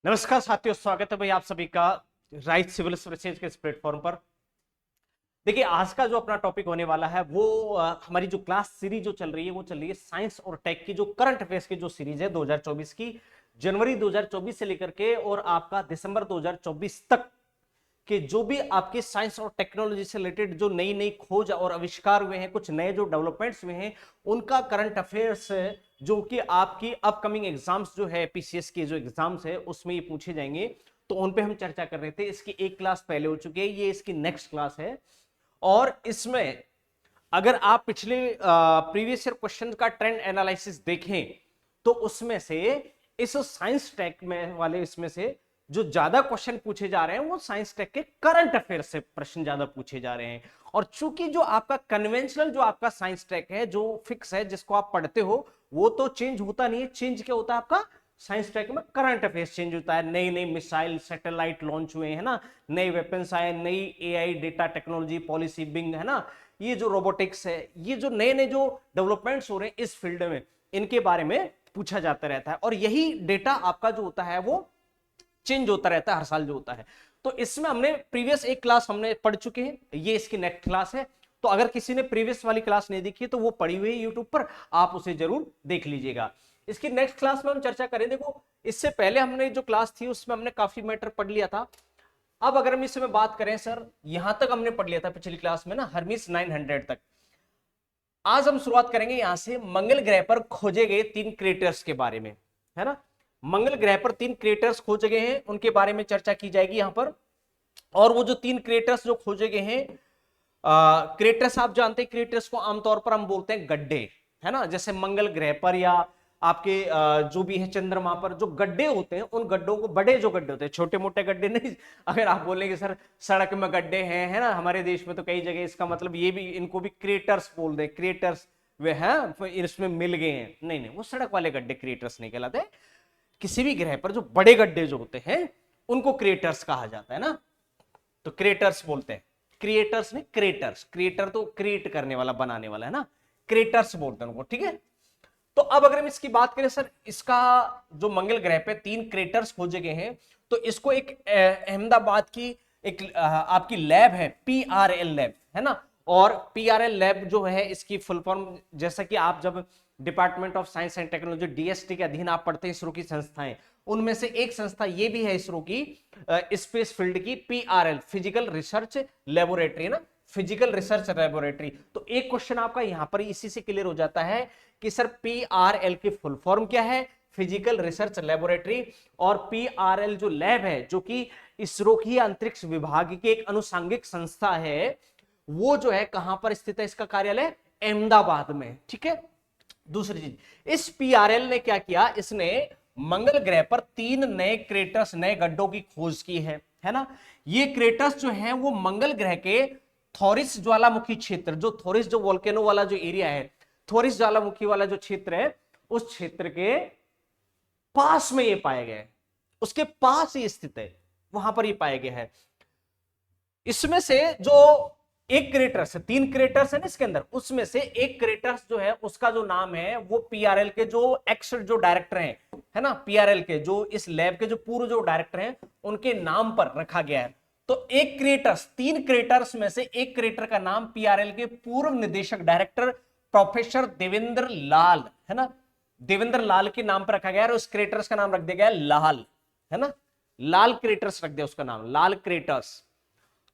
नमस्कार साथियों, स्वागत है भाई आप सभी का राइट सिविल सर्विसेज के इस प्लेटफॉर्म पर। देखिए, आज का जो अपना टॉपिक होने वाला है वो हमारी जो क्लास सीरीज जो चल रही है वो चल रही है साइंस और टेक की, जो करंट अफेयर्स की जो सीरीज है 2024 की, जनवरी 2024 से लेकर के और आपका दिसंबर 2024 तक कि जो भी आपके साइंस और टेक्नोलॉजी से रिलेटेड जो नई नई खोज और आविष्कार हुए हैं, कुछ नए जो डेवलपमेंट्स हुए हैं, उनका करंट अफेयर्स जो कि आपकी अपकमिंग एग्जाम्स जो है पीसीएस के जो एग्जाम्स है उसमें ये पूछे जाएंगे, तो उन पे हम चर्चा कर रहे थे। इसकी एक क्लास पहले हो चुकी है, ये इसकी नेक्स्ट क्लास है। और इसमें अगर आप पिछले प्रीवियस ईयर क्वेश्चन का ट्रेंड एनालिसिस देखें तो उसमें से इस साइंस टेक में वाले इसमें से जो ज्यादा क्वेश्चन पूछे जा रहे हैं वो साइंस टेक के करंट अफेयर से प्रश्न ज्यादा पूछे जा रहे हैं। और चूंकि जो आपका कन्वेंशनल जो आपका साइंस टेक है जो फिक्स है जिसको आप पढ़ते हो वो तो चेंज होता नहीं है। चेंज क्या होता है आपका साइंस टेक में? करंट अफेयर्स चेंज होता है। नई नई मिसाइल सैटेलाइट लॉन्च हुए हैं ना, नए वेपन्स आए, नई एआई डेटा टेक्नोलॉजी पॉलिसी बिंग है ना, ये जो रोबोटिक्स है, ये जो नए नए जो डेवलपमेंट्स हो रहे हैं इस फील्ड में, इनके बारे में पूछा जाता रहता है। और यही डेटा आपका जो होता है वो चेंज होता रहता है हर साल जो होता है। तो इसमें हमने प्रीवियस एक क्लास हमने पढ़ चुके हैं, ये इसकी नेक्स्ट क्लास है। तो अगर किसी ने प्रीवियस वाली क्लास नहीं देखी तो वो पड़ी हुई है यूट्यूब पर, आप उसे जरूर देख लीजिएगा। इसकी नेक्स्ट क्लास में हम चर्चा करें। देखो, इससे पहले हमने जो क्लास थी उसमें हमने काफी मैटर पढ़ लिया था। अब अगर हम इसमें बात करें सर, यहां तक हमने पढ़ लिया था पिछली क्लास में ना, हर्मिस 900 तक। आज हम शुरुआत करेंगे यहां से मंगल ग्रह पर खोजे गए 3 क्रेटर्स के बारे में, है ना। मंगल ग्रह पर 3 क्रेटर्स खोजे गए हैं, उनके बारे में चर्चा की जाएगी यहां पर। और वो जो 3 क्रेटर्स जो खोजे गए हैं, क्रेटर्स आप जानते हैं, क्रेटर्स को आमतौर पर हम बोलते हैं गड्ढे, है ना। जैसे मंगल ग्रह पर या आपके जो भी है चंद्रमा पर जो गड्ढे होते हैं, उन गड्ढों को, बड़े जो गड्ढे होते हैं, छोटे मोटे गड्ढे नहीं। अगर आप बोलेंगे सर सड़क में गड्ढे हैं, है ना, हमारे देश में तो कई जगह, इसका मतलब ये भी, इनको भी क्रेटर्स बोल दे, क्रेटर्स वे हैं इसमें मिल गए हैं, नहीं नहीं, वो सड़क वाले गड्ढे क्रेटर्स नहीं कहलाते। किसी भी ग्रह पर जो बड़े गड्ढे जो होते हैं उनको क्रेटर्स कहा जाता है ना, तो क्रेटर्स बोलते हैं। क्रिएटर्स नहीं, क्रेटर्स। क्रिएटर तो क्रिएट करने वाला, बनाने वाला, है ना, क्रेटर्स बोलते हैं उनको, ठीक है। तो अब अगर हम इसकी बात करें सर, इसका जो मंगल ग्रह पे 3 क्रेटर्स खोजे गए हैं, तो इसको एक अहमदाबाद की एक आपकी लैब है, पीआरएल लैब, है ना। और पीआरएल लैब जो है इसकी फुल फॉर्म, जैसा कि आप जब department of science and technology DST के अधीन आप पढ़ते हैं इसरो की संस्थाएं, उनमें से एक संस्था ये भी है इसरो की, स्पेस फील्ड की, पीआरएल, फिजिकल रिसर्च लेबोरेटरी, ना, फिजिकल रिसर्च लेबोरेटरी। तो एक क्वेश्चन आपका यहां पर इसी से क्लियर हो जाता है कि सर पीआरएल की फुल फॉर्म क्या है? Physical research laboratory. और पीआरएल जो लैब है, जो कि इसरो की अंतरिक्ष विभाग की एक अनुषंगिक संस्था है, वो जो है कहां पर स्थित है? इसका कार्यालय अहमदाबाद में, ठीक है। दूसरी चीज, इस पीआरएल ने क्या किया, इसने मंगल ग्रह पर 3 नए क्रेटर्स, नए गड्ढों की खोज की है ना। ये क्रेटर्स जो हैं वो मंगल ग्रह के थोरिस ज्वालामुखी क्षेत्र, जो थोरिस जो वोल्केनो वाला जो एरिया है, थोरिस ज्वालामुखी वाला जो क्षेत्र है, उस क्षेत्र के पास में ये पाया गया है, उसके पास ही स्थित है, वहां पर ये पाया गया है। इसमें से जो एक क्रेटर्स है, 3 क्रेटर्स है ना इसके अंदर, उसमें से एक क्रेटर्स जो है उसका जो नाम है वो पीआरएल के जो एक्स जो डायरेक्टर हैं, है ना, पीआरएल के जो इस लैब के जो पूर्व जो डायरेक्टर हैं उनके नाम पर रखा गया है। तो एक क्रेटर्स, 3 क्रेटर्स में से एक क्रेटर का नाम पीआरएल के पूर्व निदेशक डायरेक्टर प्रोफेसर देवेंद्र लाल, है ना, देवेंद्र लाल के नाम पर रखा गया है। और उस क्रेटर्स का नाम रख दिया गया लाल, है ना, लाल क्रेटर्स रख दिया उसका नाम, लाल क्रेटर्स।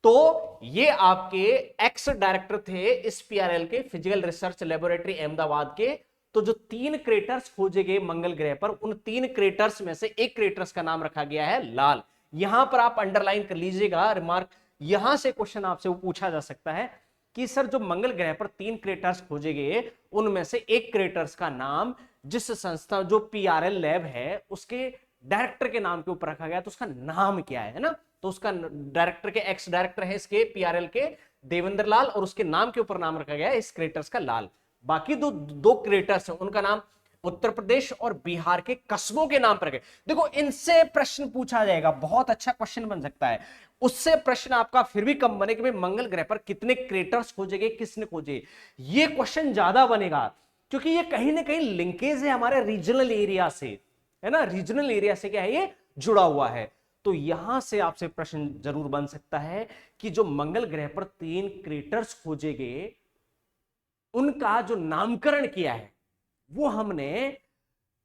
तो ये आपके एक्स डायरेक्टर थे इस पीआरएल के, फिजिकल रिसर्च लेबोरेटरी अहमदाबाद के। तो जो 3 क्रेटर्स खोजे गए मंगल ग्रह पर, उन 3 क्रेटर्स में से एक क्रेटर्स का नाम रखा गया है लाल। यहां पर आप अंडरलाइन कर लीजिएगा रिमार्क, यहां से क्वेश्चन आपसे वो पूछा जा सकता है कि सर जो मंगल ग्रह पर 3 क्रेटर्स खोजे गए उनमें से एक क्रेटर्स का नाम जिस संस्था जो पीआरएल लैब है उसके डायरेक्टर के नाम के ऊपर रखा गया, तो उसका नाम क्या है ना। तो उसका डायरेक्टर के एक्स डायरेक्टर है इसके पीआरएल के देवेंद्र लाल, और उसके नाम के ऊपर नाम रखा गया है इस क्रेटर्स का लाल। बाकी दो क्रेटर्स हैं उनका नाम उत्तर प्रदेश और बिहार के कस्बों के नाम पर गए। देखो, इनसे प्रश्न पूछा जाएगा, बहुत अच्छा क्वेश्चन बन सकता है। उससे प्रश्न आपका फिर भी कम बने कि भाई मंगल ग्रह पर कितने क्रेटर्स खोजे गए, किसने खोजे, ये क्वेश्चन ज्यादा बनेगा, क्योंकि ये कहीं ना कहीं लिंकेज है हमारे रीजनल एरिया से, है ना। रीजनल एरिया से क्या है, ये जुड़ा हुआ है। तो यहां से आपसे प्रश्न जरूर बन सकता है कि जो मंगल ग्रह पर 3 क्रेटर्स खोजे गए उनका जो नामकरण किया है वो हमने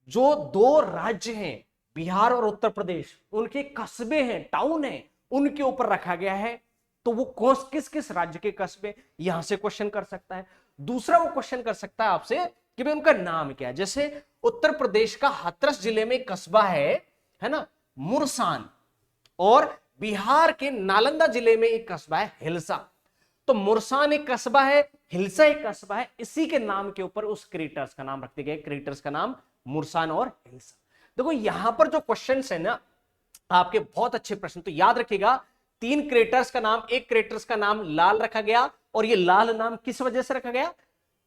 जो 2 राज्य हैं बिहार और उत्तर प्रदेश, उनके कस्बे हैं, टाउन हैं, उनके ऊपर रखा गया है। तो वो किस किस राज्य के कस्बे, यहां से क्वेश्चन कर सकता है। दूसरा वो क्वेश्चन कर सकता है आपसे कि भाई उनका नाम क्या है। जैसे उत्तर प्रदेश का हाथरस जिले में एक कस्बा है ना, मुरसान, और बिहार के नालंदा जिले में एक कस्बा है हिलसा। तो मुरसान एक कस्बा है, हिलसा एक कस्बा है, इसी के नाम के ऊपर उस क्रेटर्स का नाम रखते गए, क्रेटर्स का नाम मुरसान और हिलसा। देखो यहां पर जो क्वेश्चंस है ना आपके बहुत अच्छे प्रश्न, तो याद रखिएगा 3 क्रेटर्स का नाम, एक क्रेटर्स का नाम लाल रखा गया, और ये लाल नाम किस वजह से रखा गया,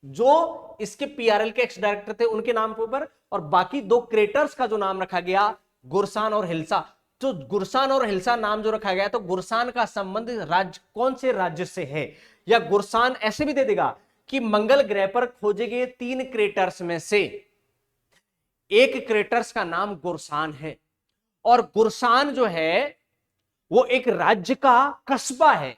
जो इसके पीआरएल के एक्स डायरेक्टर थे उनके नाम के ऊपर, और बाकी 2 क्रेटर्स का जो नाम रखा गया गुरसान और हिलसा। तो गुरसान और हिलसा नाम जो रखा गया तो गुरसान का संबंध राज्य कौन से राज्य से है, या गुरसान ऐसे भी दे देगा कि मंगल ग्रह पर खोजे गए 3 क्रेटर्स में से एक क्रेटर्स का नाम गुरसान है, और गुरसान जो है वो एक राज्य का कस्बा है।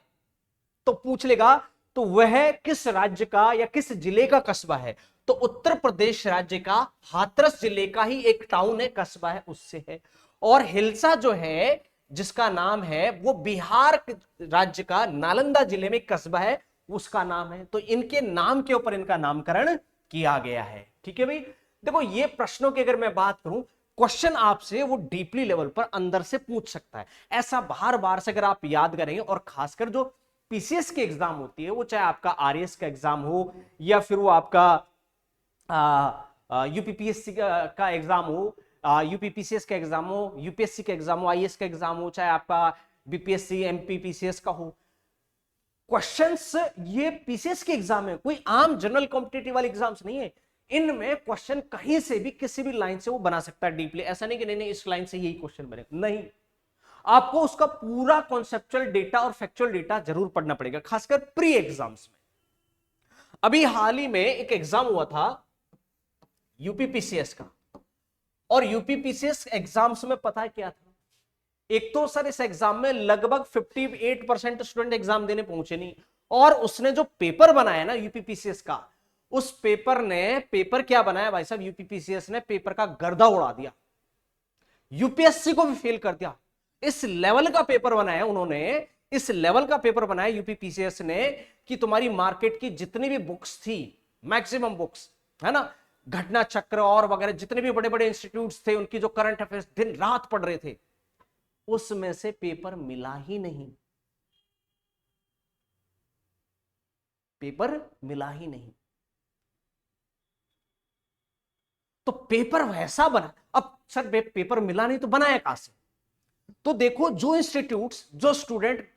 तो पूछ लेगा तो वह किस राज्य का या किस जिले का कस्बा है, तो उत्तर प्रदेश राज्य का हाथरस जिले का ही एक टाउन है, कस्बा है, उससे है। और हिलसा जो है जिसका नाम है वो बिहार राज्य का नालंदा जिले में कस्बा है, उसका नाम है। तो इनके नाम के ऊपर इनका नामकरण किया गया है। ठीक है भाई, देखो ये प्रश्नों की अगर मैं बात करूं, क्वेश्चन आपसे वो डीपली लेवल पर अंदर से पूछ सकता है। ऐसा बार बार से अगर आप याद करेंगे, और खासकर जो पीसीएस की एग्जाम होती है, वो चाहे आपका आरएएस का एग्जाम हो या फिर वो आपका यूपीपीएससी का एग्जाम हो, यूपीपीसीएस का एग्जाम हो, यूपीएससी का एग्जाम हो, आईएएस का एग्जाम हो, चाहे आपका बीपीएससी एमपीपीसीएस का हो, क्वेश्चंस ये पीसीएस के एग्जाम है, कोई आम जनरल कॉम्पिटिटिव वाले एग्जाम्स नहीं है। इनमें क्वेश्चन कहीं से भी किसी भी लाइन से वो बना सकता है डीपली, ऐसा नहीं कि नहीं नहीं इस लाइन से यही क्वेश्चन बनेगा, नहीं, आपको उसका पूरा कॉन्सेप्चुअल डेटा और फैक्चुअल डेटा जरूर पढ़ना पड़ेगा, खासकर प्री एग्जाम्स में। अभी हाल ही में एक एग्जाम हुआ था यूपीपीसीएस का, और यूपीपीसीएस एग्जाम्स में पता है क्या था, एक तो सर इस एग्जाम में लगभग 58% स्टूडेंट एग्जाम देने पहुंचे नहीं, और उसने जो पेपर बनाया ना यूपीपीसीएस का, उस पेपर क्या बनाया भाई साहब, यूपीपीसीएस ने पेपर का गर्दा उड़ा दिया, यूपीएससी को भी फेल कर दिया। इस लेवल का पेपर बनाया उन्होंने, इस लेवल का पेपर बनाया यूपीपीसीएस ने कि तुम्हारी मार्केट की जितनी भी बुक्स थी, मैक्सिमम बुक्स है ना, घटना चक्र और वगैरह जितने भी बड़े बड़े इंस्टीट्यूट्स थे, उनकी जो करंट अफेयर्स दिन रात पढ़ रहे थे, उसमें से पेपर मिला ही नहीं, पेपर मिला ही नहीं। तो पेपर वैसा बना, अब सर पेपर मिला नहीं तो बनाया कहां से, तो देखो जो इंस्टीट्यूट्स, जो स्टूडेंट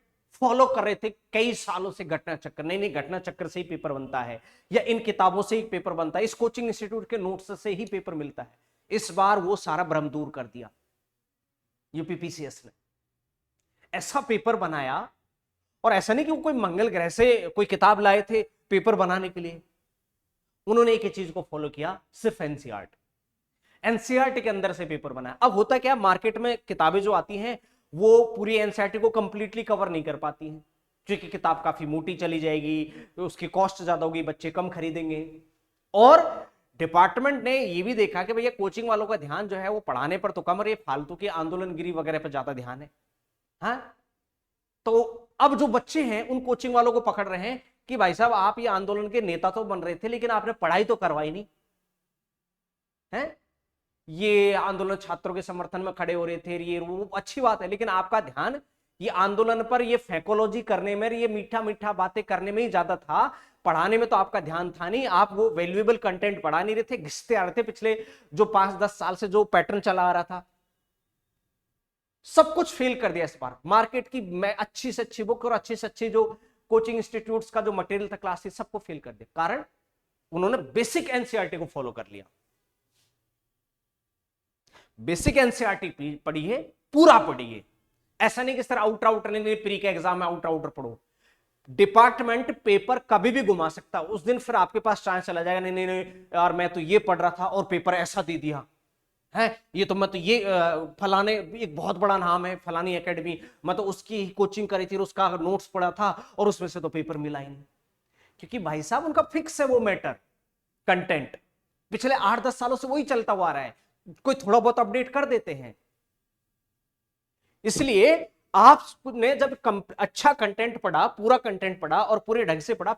फॉलो कर रहे थे कई सालों से घटना चक्र, नहीं नहीं घटना चक्र से ही पेपर बनता है, या इन किताबों से ही पेपर बनता है, इस कोचिंग इंस्टीट्यूट के नोट्स से ही पेपर मिलता है, इस बार वो सारा भ्रम दूर कर दिया यूपीपीसीएस ने, ऐसा पेपर बनाया। और ऐसा नहीं कि वो कोई मंगल ग्रह से कोई किताब लाए थे पेपर बनाने के लिए, उन्होंने एक ही चीज को फॉलो किया, सिर्फ एनसीईआरटी, एनसीईआरटी के अंदर से पेपर बनाया। अब होता क्या, मार्केट में किताबें जो आती हैं वो पूरी एनसीईआरटी को कंप्लीटली कवर नहीं कर पाती हैं, क्योंकि किताब काफी मोटी चली जाएगी, तो उसकी कॉस्ट ज्यादा होगी, बच्चे कम खरीदेंगे। और डिपार्टमेंट ने ये भी देखा कि भैया कोचिंग वालों का ध्यान जो है वो पढ़ाने पर तो कम, और ये फालतू की आंदोलनगिरी वगैरह पर ज्यादा ध्यान है। हाँ, तो अब जो बच्चे हैं उन कोचिंग वालों को पकड़ रहे हैं कि भाई साहब आप ये आंदोलन के नेता तो बन रहे थे, लेकिन आपने पढ़ाई तो करवाई नहीं है, ये आंदोलन छात्रों के समर्थन में खड़े हो रहे थे, ये वो अच्छी बात है, लेकिन आपका ध्यान ये आंदोलन पर, ये फैकोलॉजी करने में, ये मीठा मीठा बातें करने में ही ज्यादा था, पढ़ाने में तो आपका ध्यान था नहीं, आप वो वैल्यूएबल कंटेंट पढ़ा नहीं रहे थे, घिसते आ रहे थे। पिछले जो 5-10 साल से जो पैटर्न चला आ रहा था, सब कुछ फेल कर दिया इस बार। मार्केट की अच्छी से अच्छी बुक और अच्छी से अच्छी जो कोचिंग इंस्टीट्यूट्स का जो मटेरियल था क्लास, सबको फेल कर दिया, कारण उन्होंने बेसिक एनसीईआरटी को फॉलो कर लिया। बेसिक एनसीईआरटी पढ़िए, पूरा पढ़िए, ऐसा नहीं कि सर आउटर नहीं, प्री का एग्जाम है आउटर पढ़ो। डिपार्टमेंट पेपर कभी भी घुमा सकता, उस दिन फिर आपके पास चांस चला जाएगा, नहीं नहीं नहीं यार मैं तो ये पढ़ रहा था और पेपर ऐसा दे दिया, है ये तो मैं तो ये फलाने एक बहुत बड़ा नाम है फलानी एकेडमी, मैं तो उसकी कोचिंग करी थी और उसका नोट्स पढ़ा था और उसमें से तो पेपर मिला ही नहीं। क्योंकि भाई साहब उनका फिक्स है वो मैटर, कंटेंट पिछले 8-10 सालों से वही चलता हुआ रहा है, कोई थोड़ा बहुत अपडेट कर देते हैं। इसलिए आपने जब अच्छा कंटेंट पढ़ा, पूरा कंटेंट पढ़ा और पूरे ढंग से पढ़ा,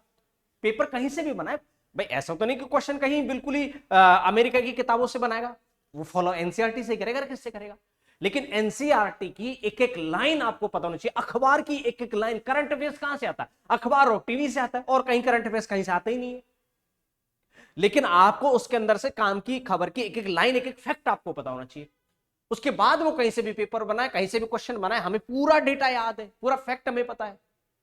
पेपर कहीं से भी बनाए भाई, ऐसा तो नहीं कि क्वेश्चन कहीं बिल्कुल ही अमेरिका की किताबों से बनाएगा, वो फॉलो एनसीईआरटी से करेगा, किससे करेगा। लेकिन एनसीईआरटी की एक एक लाइन आपको पता होनी चाहिए, अखबार की एक एक लाइन। करंट अफेयर्स कहां से आता है? अखबार और टीवी से आता है, और कहीं करंट अफेयर्स कहीं से आता ही नहीं है। लेकिन आपको उसके अंदर से काम की खबर की एक एक लाइन, एक एक फैक्ट आपको पता होना चाहिए। उसके बाद वो कहीं से भी पेपर बनाए, कहीं से भी क्वेश्चन बनाए, हमें पूरा डेटा याद है, पूरा फैक्ट हमें पता है।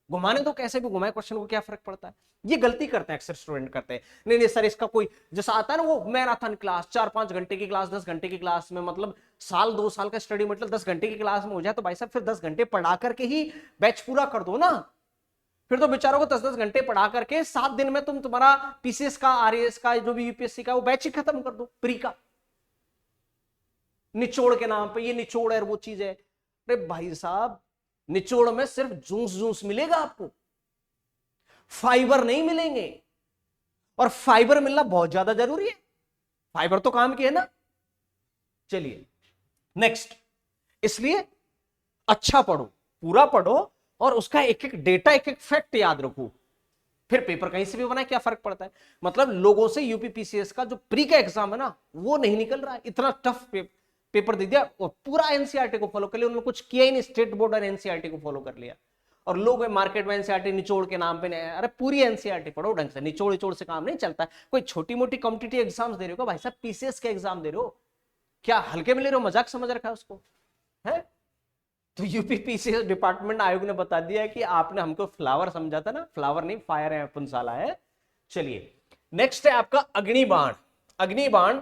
घुमाने तो कैसे भी घुमाए क्वेश्चन को, क्या फर्क पड़ता है। ये गलती करते हैं अक्सर स्टूडेंट, करते हैं नहीं नहीं सर इसका कोई, जैसा आता है ना वो मैराथन क्लास, 4-5 घंटे की क्लास, 10 घंटे की क्लास में, मतलब साल 2 साल का स्टडी मतलब 10 घंटे की क्लास में हो जाए, तो भाई साहब फिर 10 घंटे पढ़ा करके ही बैच पूरा कर दो ना। फिर तो बेचारों को 10-10 घंटे पढ़ा करके 7 दिन में तुम्हारा पीसीएस का, आरएएस का, जो भी यूपीएससी का, वो बैच ही खत्म कर दो प्री का, निचोड़ के नाम पे। ये निचोड़ है वो चीज है। अरे भाई साहब निचोड़ में सिर्फ जूस जूस मिलेगा आपको, फाइबर नहीं मिलेंगे, और फाइबर मिलना बहुत ज्यादा जरूरी है। फाइबर तो काम की है ना। चलिए नेक्स्ट, इसलिए अच्छा पढ़ो, पूरा पढ़ो, और उसका एक एक डेटा, एक एक फैक्ट याद रखो। फिर पेपर कहीं से भी बनाए, क्या फर्क पड़ता है। मतलब लोगों से यूपीपीसीएस का जो प्री का एग्जाम है ना, वो नहीं निकल रहा है। इतना टफ पेपर दे दिया और पूरा एनसीईआरटी को फॉलो कर लिया, उन्होंने कुछ किया ही नहीं, स्टेट बोर्ड और एनसीईआरटी को फॉलो कर लिया। और लोग मार्केट में एनसीईआरटी निचोड़ के नाम पे नहीं, अरे पूरी एनसीईआरटी पढ़ो ढंग से, निचोड़ निचोड़ से काम नहीं चलता है। कोई छोटी मोटी कॉम्पिटिटिव एग्जाम्स दे रहे हो भाई साहब, पीसीएस के एग्जाम दे रहे हो, क्या हल्के में ले रहे हो, मजाक समझ रखा है उसको, है। तो यूपीपीसीएस डिपार्टमेंट आयोग ने बता दिया है कि आपने हमको फ्लावर समझा था ना, फ्लावर नहीं फायर है, पुंसाला है। चलिए नेक्स्ट है आपका अग्निबाण। अग्निबाण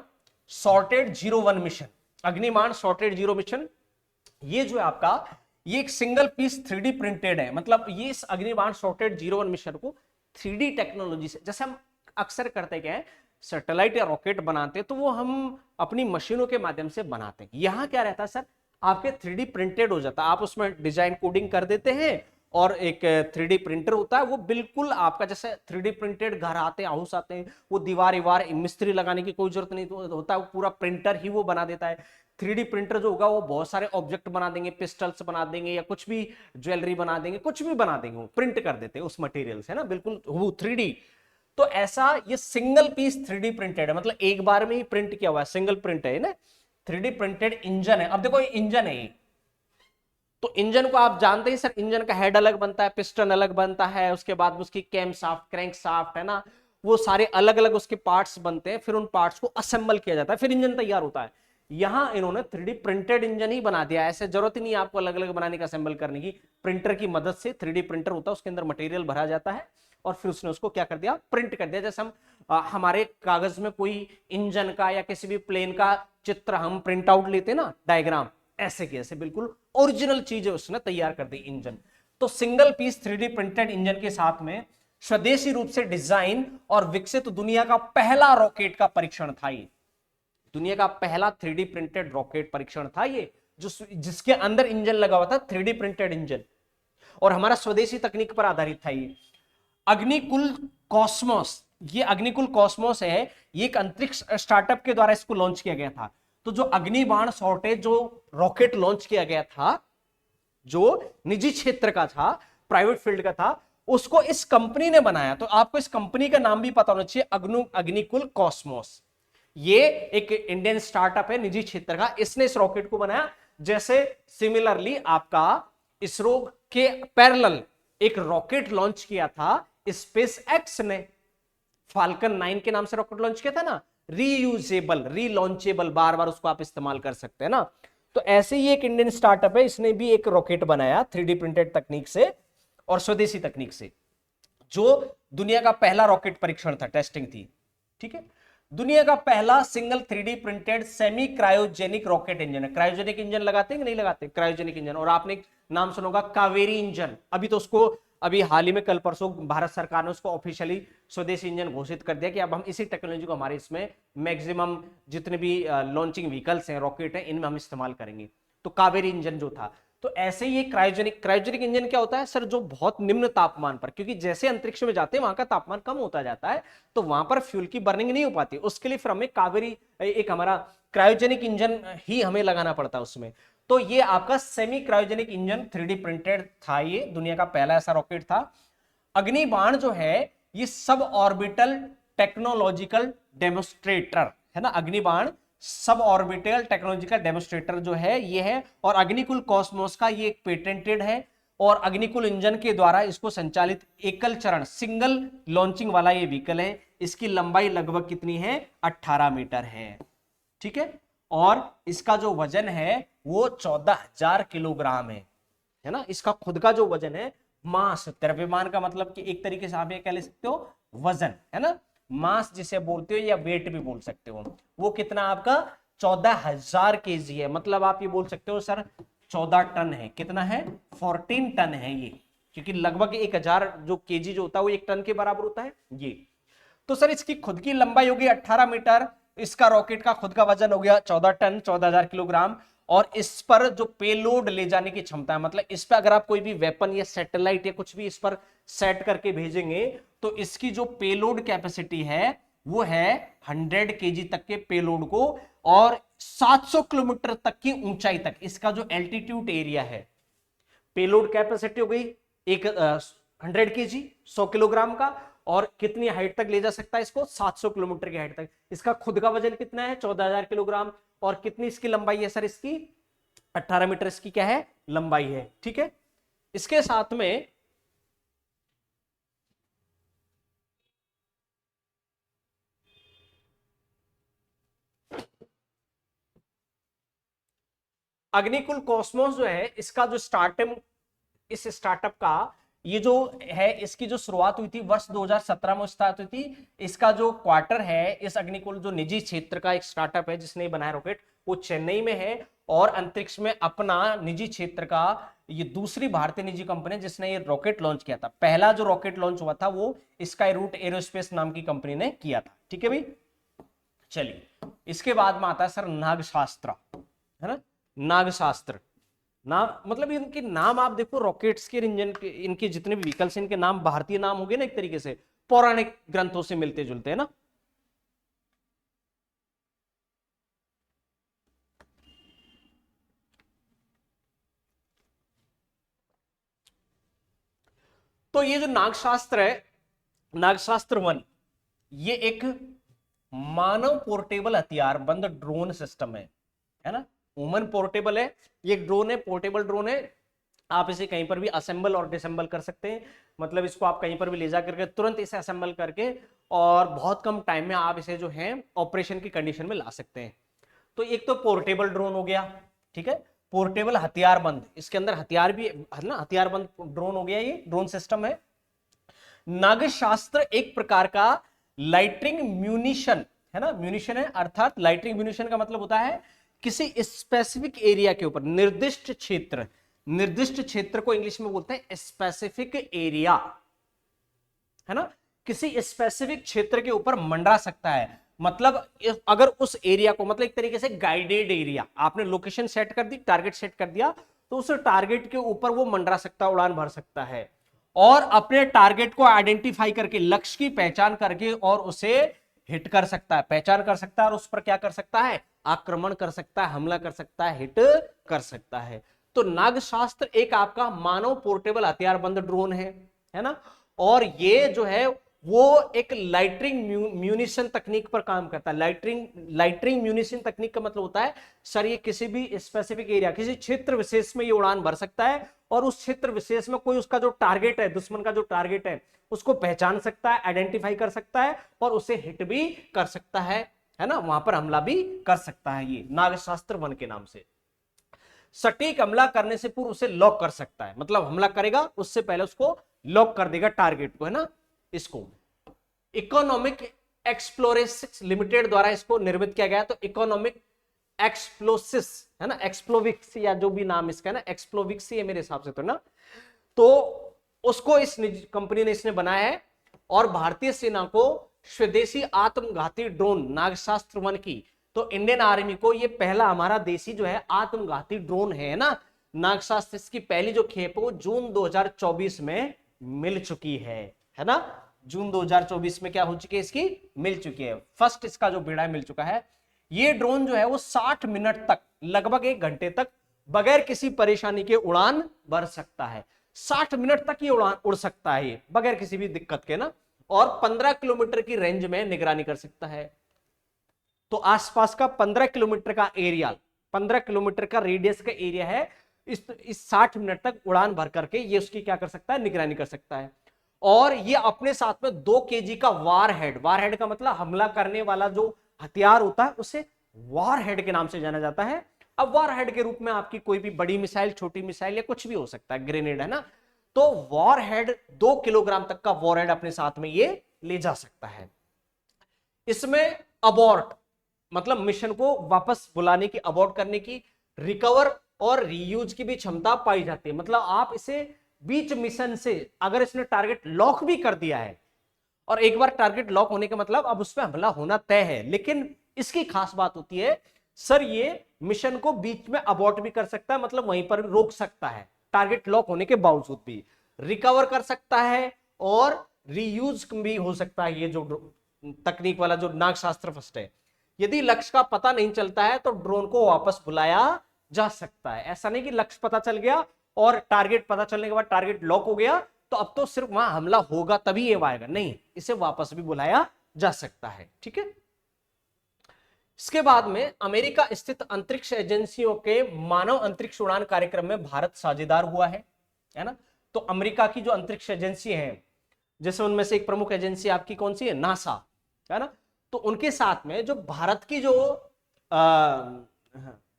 सॉर्टेड 01 मिशन, अग्निबाण सॉर्टेड 0 मिशन। ये जो है आपका, ये एक सिंगल पीस 3D प्रिंटेड है। मतलब ये इस अग्निबाण सॉर्टेड 01 मिशन को 3D टेक्नोलॉजी से, जैसे हम अक्सर करते क्या है, सैटेलाइट या रॉकेट बनाते हैं तो वो हम अपनी मशीनों के माध्यम से बनाते हैं। यहां क्या रहता है सर, आपके 3D प्रिंटेड हो जाता है, आप उसमें डिजाइन कोडिंग कर देते हैं, और एक 3D प्रिंटर होता है, वो बिल्कुल आपका जैसे 3D प्रिंटेड घर आते हैं, हाउस आते हैं, वो दीवार मिस्त्री लगाने की कोई जरूरत नहीं होता है, वो पूरा प्रिंटर ही वो बना देता है। 3D प्रिंटर जो होगा वो बहुत सारे ऑब्जेक्ट बना देंगे, पिस्टल्स बना देंगे, या कुछ भी ज्वेलरी बना देंगे, कुछ भी बना देंगे, वो प्रिंट कर देते हैं उस मटेरियल से ना, बिल्कुल वो 3D। तो ऐसा ये सिंगल पीस 3D प्रिंटेड है, मतलब एक बार में ही प्रिंट किया हुआ है, सिंगल प्रिंट है ना। 3D प्रिंटेड इंजन है। अब देखो ये इंजन है, तो इंजन को आप जानते हैं सर, इंजन का हेड अलग बनता है, पिस्टन अलग बनता है, उसके बाद उसकी कैम शाफ्ट, क्रैंक शाफ्ट है ना, वो सारे अलग अलग उसके पार्ट्स बनते हैं, फिर उन पार्ट्स को असेंबल किया जाता है, फिर इंजन तैयार होता है। यहां इन्होंने 3D प्रिंटेड इंजन ही बना दिया, ऐसे जरूरत ही नहीं आपको अलग अलग बनाने का, असेंबल करने की। प्रिंटर की मदद से 3D प्रिंटर होता है, उसके अंदर मटेरियल भरा जाता है, और फिर उसने उसको क्या कर दिया, प्रिंट कर दिया। जैसे हम हमारे कागज में कोई इंजन का या किसी भी प्लेन का चित्र हम प्रिंट आउट लेते हैं ना, डायग्राम, ऐसे की ऐसे बिल्कुल ओरिजिनल चीज है, उसने तैयार कर दी इंजन। तो single piece 3D printed engine के साथ में स्वदेशी रूप से डिजाइन और विकसित दुनिया का पहला रॉकेट का परीक्षण था। ये दुनिया का पहला 3D प्रिंटेड रॉकेट परीक्षण था ये, जिसके अंदर इंजन लगा हुआ था, 3D प्रिंटेड इंजन, और हमारा स्वदेशी तकनीक पर आधारित था ये। अग्निकुल कॉस्मोस, ये अग्निकुल कॉस्मोस है, ये एक अंतरिक्ष स्टार्टअप के द्वारा इसको लॉन्च किया गया था। तो जो अग्निबाण सॉर्टेज जो रॉकेट लॉन्च किया गया था, जो निजी क्षेत्र का था, प्राइवेट फील्ड का था, उसको इस कंपनी ने बनाया। तो आपको इस कंपनी का नाम भी पता होना चाहिए, अग्निकुल कॉस्मोस। ये एक इंडियन स्टार्टअप है निजी क्षेत्र का, इसने इस रॉकेट को बनाया। जैसे सिमिलरली आपका इसरो के पैरेलल एक रॉकेट लॉन्च किया था स्पेस एक्स ने, फाल्कन 9 के नाम से रॉकेट लॉन्च किया था ना, रीयूजेबल, रीलॉन्चेबल, बार बार उसको आप इस्तेमाल कर सकते हैं ना। तो ऐसे ही एक इंडियन स्टार्टअप है, इसने भी एक रॉकेट बनाया 3D प्रिंटेड तकनीक से और स्वदेशी तकनीक से, जो दुनिया का पहला रॉकेट परीक्षण था, टेस्टिंग थी। ठीक है, दुनिया का पहला single 3D printed semi cryogenic rocket engine है। क्रायोजेनिक इंजन लगाते हैं कि नहीं लगाते, क्रायोजेनिक इंजन। और आपने नाम सुना होगा कावेरी इंजन, अभी तो उसको अभी हाल ही में कल परसों भारत सरकार ने उसको ऑफिशियली स्वदेशी इंजन घोषित कर दिया कि अब हम इसी टेक्नोलॉजी को हमारे इसमें मैक्सिमम जितने भी लॉन्चिंग व्हीकल्स हैं, रॉकेट हैं, इनमें हम इस्तेमाल करेंगे। तो कावेरी इंजन जो था, तो ऐसे ही क्रायोजेनिक इंजन क्या होता है सर, जो बहुत निम्न तापमान पर, क्योंकि जैसे अंतरिक्ष में जाते हैं वहां का तापमान कम होता जाता है, तो वहां पर फ्यूल की बर्निंग नहीं हो पाती, उसके लिए फिर हमें कावेरी एक हमारा क्रायोजेनिक इंजन ही हमें लगाना पड़ता है उसमें। तो ये आपका semi cryogenic engine 3D printed था, ये दुनिया का पहला ऐसा रॉकेट था। अग्निबाण जो है ये सब ऑर्बिटल टेक्नोलॉजिकल डेमोस्ट्रेटर है ना, अग्निबाण सब ऑर्बिटल टेक्नोलॉजिकल डेमोस्ट्रेटर जो है ये है, और अग्निकुल कॉस्मोस का ये एक पेटेंटेड है, और अग्निकुल इंजन के द्वारा इसको संचालित एकल चरण सिंगल लॉन्चिंग वाला ये व्हीकल है। इसकी लंबाई लगभग कितनी है, 18 मीटर है, ठीक है, और इसका जो वजन है वो 14,000 किलोग्राम है ना, इसका खुद का जो वजन है, मास, द्रव्यमान का मतलब कि एक तरीके से आप ये कह ले सकते हो वजन, है ना, मास जिसे बोलते हो या वेट भी बोल सकते हो, वो कितना आपका 14,000 केजी है। मतलब आप ये बोल सकते हो सर 14 टन है, कितना है, 14 टन है ये, क्योंकि लगभग 1,000 जो केजी जो होता है वो 1 टन के बराबर होता है ये। तो सर इसकी खुद की लंबाई होगी 18 मीटर, इसका रॉकेट का खुद का वजन हो गया 14 टन 14,000 किलोग्राम, और इस पर जो पेलोड ले जाने की क्षमता है, मतलब इस पर अगर आप कोई भी वेपन या सैटेलाइट या कुछ भी इस पर सेट करके भेजेंगे, तो इसकी जो पेलोड कैपेसिटी है वो है 100 केजी तक के पेलोड को, और 700 किलोमीटर तक की ऊंचाई तक इसका जो एल्टीट्यूड एरिया है। पेलोड कैपेसिटी हो गई 100 केजी 100 किलोग्राम का, और कितनी हाइट तक ले जा सकता है इसको, 700 किलोमीटर की हाइट तक। इसका खुद का वजन कितना है, 14,000 किलोग्राम, और कितनी इसकी लंबाई है सर, इसकी 18 मीटर इसकी क्या है, लंबाई है, ठीक है। इसके साथ में अग्निकुल कॉस्मोस जो है, इसका जो स्टार्टअप, इस स्टार्टअप का ये जो है, इसकी जो शुरुआत हुई थी वर्ष 2017 में स्टार्ट हुई थी। इसका जो क्वार्टर है, इस अग्निकुल जो निजी क्षेत्र का एक स्टार्टअप है जिसने बनाया रॉकेट, वो चेन्नई में है, और अंतरिक्ष में अपना निजी क्षेत्र का ये दूसरी भारतीय निजी कंपनी जिसने ये रॉकेट लॉन्च किया था। पहला जो रॉकेट लॉन्च हुआ था वो स्काई रूट एरोस्पेस नाम की कंपनी ने किया था, ठीक है भाई। चलिए इसके बाद में आता है सर नागशास्त्र, है ना, नागशास्त्र नाम, मतलब इनके नाम आप देखो, रॉकेट्स के इंजन के, इनके जितने भी व्हीकल्स इनके नाम भारतीय नाम हो गए ना, एक तरीके से पौराणिक ग्रंथों से मिलते जुलते हैं ना। तो ये जो नागशास्त्र है, नागशास्त्र 1, ये एक मानव पोर्टेबल हथियार बंद ड्रोन सिस्टम है ना, वुमन पोर्टेबल है, ये एक ड्रोन है, पोर्टेबल ड्रोन है। आप इसे कहीं पर भी असेंबल और डिसेंबल कर सकते हैं, मतलब इसको आप कहीं पर भी ले जा करके तुरंत इसे असेंबल करके, और बहुत कम टाइम में आप इसे जो है ऑपरेशन की कंडीशन में ला सकते हैं। तो एक तो पोर्टेबल ड्रोन हो गया, ठीक है, पोर्टेबल हथियारबंद, इसके अंदर हथियार भी है ना, हथियारबंद ड्रोन हो गया, ये ड्रोन सिस्टम है। नागशास्त्र एक प्रकार का लाइटरिंग म्यूनिशन है ना, म्यूनिशन है, अर्थात लाइटरिंग म्यूनिशन का मतलब होता है किसी स्पेसिफिक एरिया के ऊपर, निर्दिष्ट क्षेत्र, निर्दिष्ट क्षेत्र को इंग्लिश में बोलते हैं स्पेसिफिक एरिया, है ना, किसी स्पेसिफिक क्षेत्र के ऊपर मंडरा सकता है। मतलब अगर उस एरिया को, मतलब एक तरीके से गाइडेड एरिया, आपने लोकेशन सेट कर दी, टारगेट सेट कर दिया, तो उस टारगेट के ऊपर वो मंडरा सकता है, उड़ान भर सकता है, और अपने टारगेट को आइडेंटिफाई करके, लक्ष्य की पहचान करके, और उसे हिट कर सकता है, पहचान कर सकता है, और उस पर क्या कर सकता है, आक्रमण कर सकता है, हमला कर सकता है, हिट कर सकता है। तो नागशास्त्र एक आपका मानव पोर्टेबल हथियारबंद ड्रोन है ना, और ये जो है वो एक लाइटरिंग म्यूनिशन तकनीक पर काम करता है। लाइटरिंग म्यूनिशन तकनीक का मतलब होता है सर, ये किसी भी स्पेसिफिक एरिया, किसी क्षेत्र विशेष में ये उड़ान भर सकता है, और उस क्षेत्र विशेष में कोई उसका जो टारगेट है, दुश्मन का जो टारगेट है, उसको पहचान सकता है, आइडेंटिफाई कर सकता है, और उसे हिट भी कर सकता है ना, वहां पर हमला भी कर सकता है। ये नागशास्त्र 1 के नाम से सटीक हमला करने से पूर्व उसे लॉक कर सकता है, मतलब हमला करेगा उससे पहले उसको लॉक कर देगा टारगेट को, है ना। इसको इकोनॉमिक एक्सप्लोरेसिस लिमिटेड द्वारा इसको निर्मित किया गया। तो इकोनॉमिक एक्सप्लोसिस है ना, एक्सप्लोविक्स या जो भी नाम इसका है ना, एक्सप्लोविक्स है मेरे हिसाब से तो ना। तो उसको इस कंपनी ने इसने बनाया है। और भारतीय सेना को स्वदेशी आत्मघाती ड्रोन नागशास्त्र 1 की, तो इंडियन आर्मी को ये पहला हमारा देसी जो है आत्मघाती ड्रोन है ना नागशास्त्र, इसकी पहली जो खेप है वो जून 2024 में मिल चुकी है ना। जून 2024 में क्या हो चुकी है, इसकी मिल चुकी है, फर्स्ट इसका जो बेड़ा मिल चुका है। ये ड्रोन जो है वो 60 मिनट तक, लगभग 1 घंटे तक बगैर किसी परेशानी के उड़ान भर सकता है। 60 मिनट तक ये उड़ान उड़ सकता है ये बगैर किसी भी दिक्कत के ना। और 15 किलोमीटर की रेंज में निगरानी कर सकता है। तो आसपास का 15 किलोमीटर का एरिया, 15 किलोमीटर का रेडियस का एरिया है, इस 60 मिनट तक उड़ान भर करके ये उसकी क्या कर सकता है, निगरानी कर सकता है। और ये अपने साथ में 2 केजी का वारहेड, वारहेड का मतलब हमला करने वाला जो हथियार होता है उसे वारहेड के नाम से जाना जाता है। अब वारहेड के रूप में आपकी कोई भी बड़ी मिसाइल, छोटी मिसाइल या कुछ भी हो सकता है, ग्रेनेड है ना। तो वॉरहेड 2 किलोग्राम तक का वॉरहेड अपने साथ में ये ले जा सकता है। इसमें अबॉर्ट मतलब मिशन को वापस बुलाने की, अबॉर्ट करने की, रिकवर और रीयूज की भी क्षमता पाई जाती है। मतलब आप इसे बीच मिशन से अगर इसने टारगेट लॉक भी कर दिया है, और एक बार टारगेट लॉक होने का मतलब अब उस पर हमला होना तय है, लेकिन इसकी खास बात होती है सर ये मिशन को बीच में अबॉर्ट भी कर सकता है, मतलब वहीं पर रोक सकता है टारगेट लॉक होने के बावजूद भी, रिकवर कर सकता है और रीयूज भी हो सकता है। ये जो तकनीक वाला जो नागशास्त्र फर्स्ट है, यदि लक्ष्य का पता नहीं चलता है तो ड्रोन को वापस बुलाया जा सकता है। ऐसा नहीं कि लक्ष्य पता चल गया और टारगेट पता चलने के बाद टारगेट लॉक हो गया तो अब तो सिर्फ वहां हमला होगा तभी ये आएगा, नहीं, इसे वापस भी बुलाया जा सकता है। ठीक है। इसके बाद में अमेरिका स्थित अंतरिक्ष एजेंसियों के मानव अंतरिक्ष उड़ान कार्यक्रम में भारत साझेदार हुआ है ना। तो अमेरिका की जो अंतरिक्ष एजेंसी है, जैसे उनमें से एक प्रमुख एजेंसी आपकी कौन सी है, नासा, है ना। तो उनके साथ में जो भारत की जो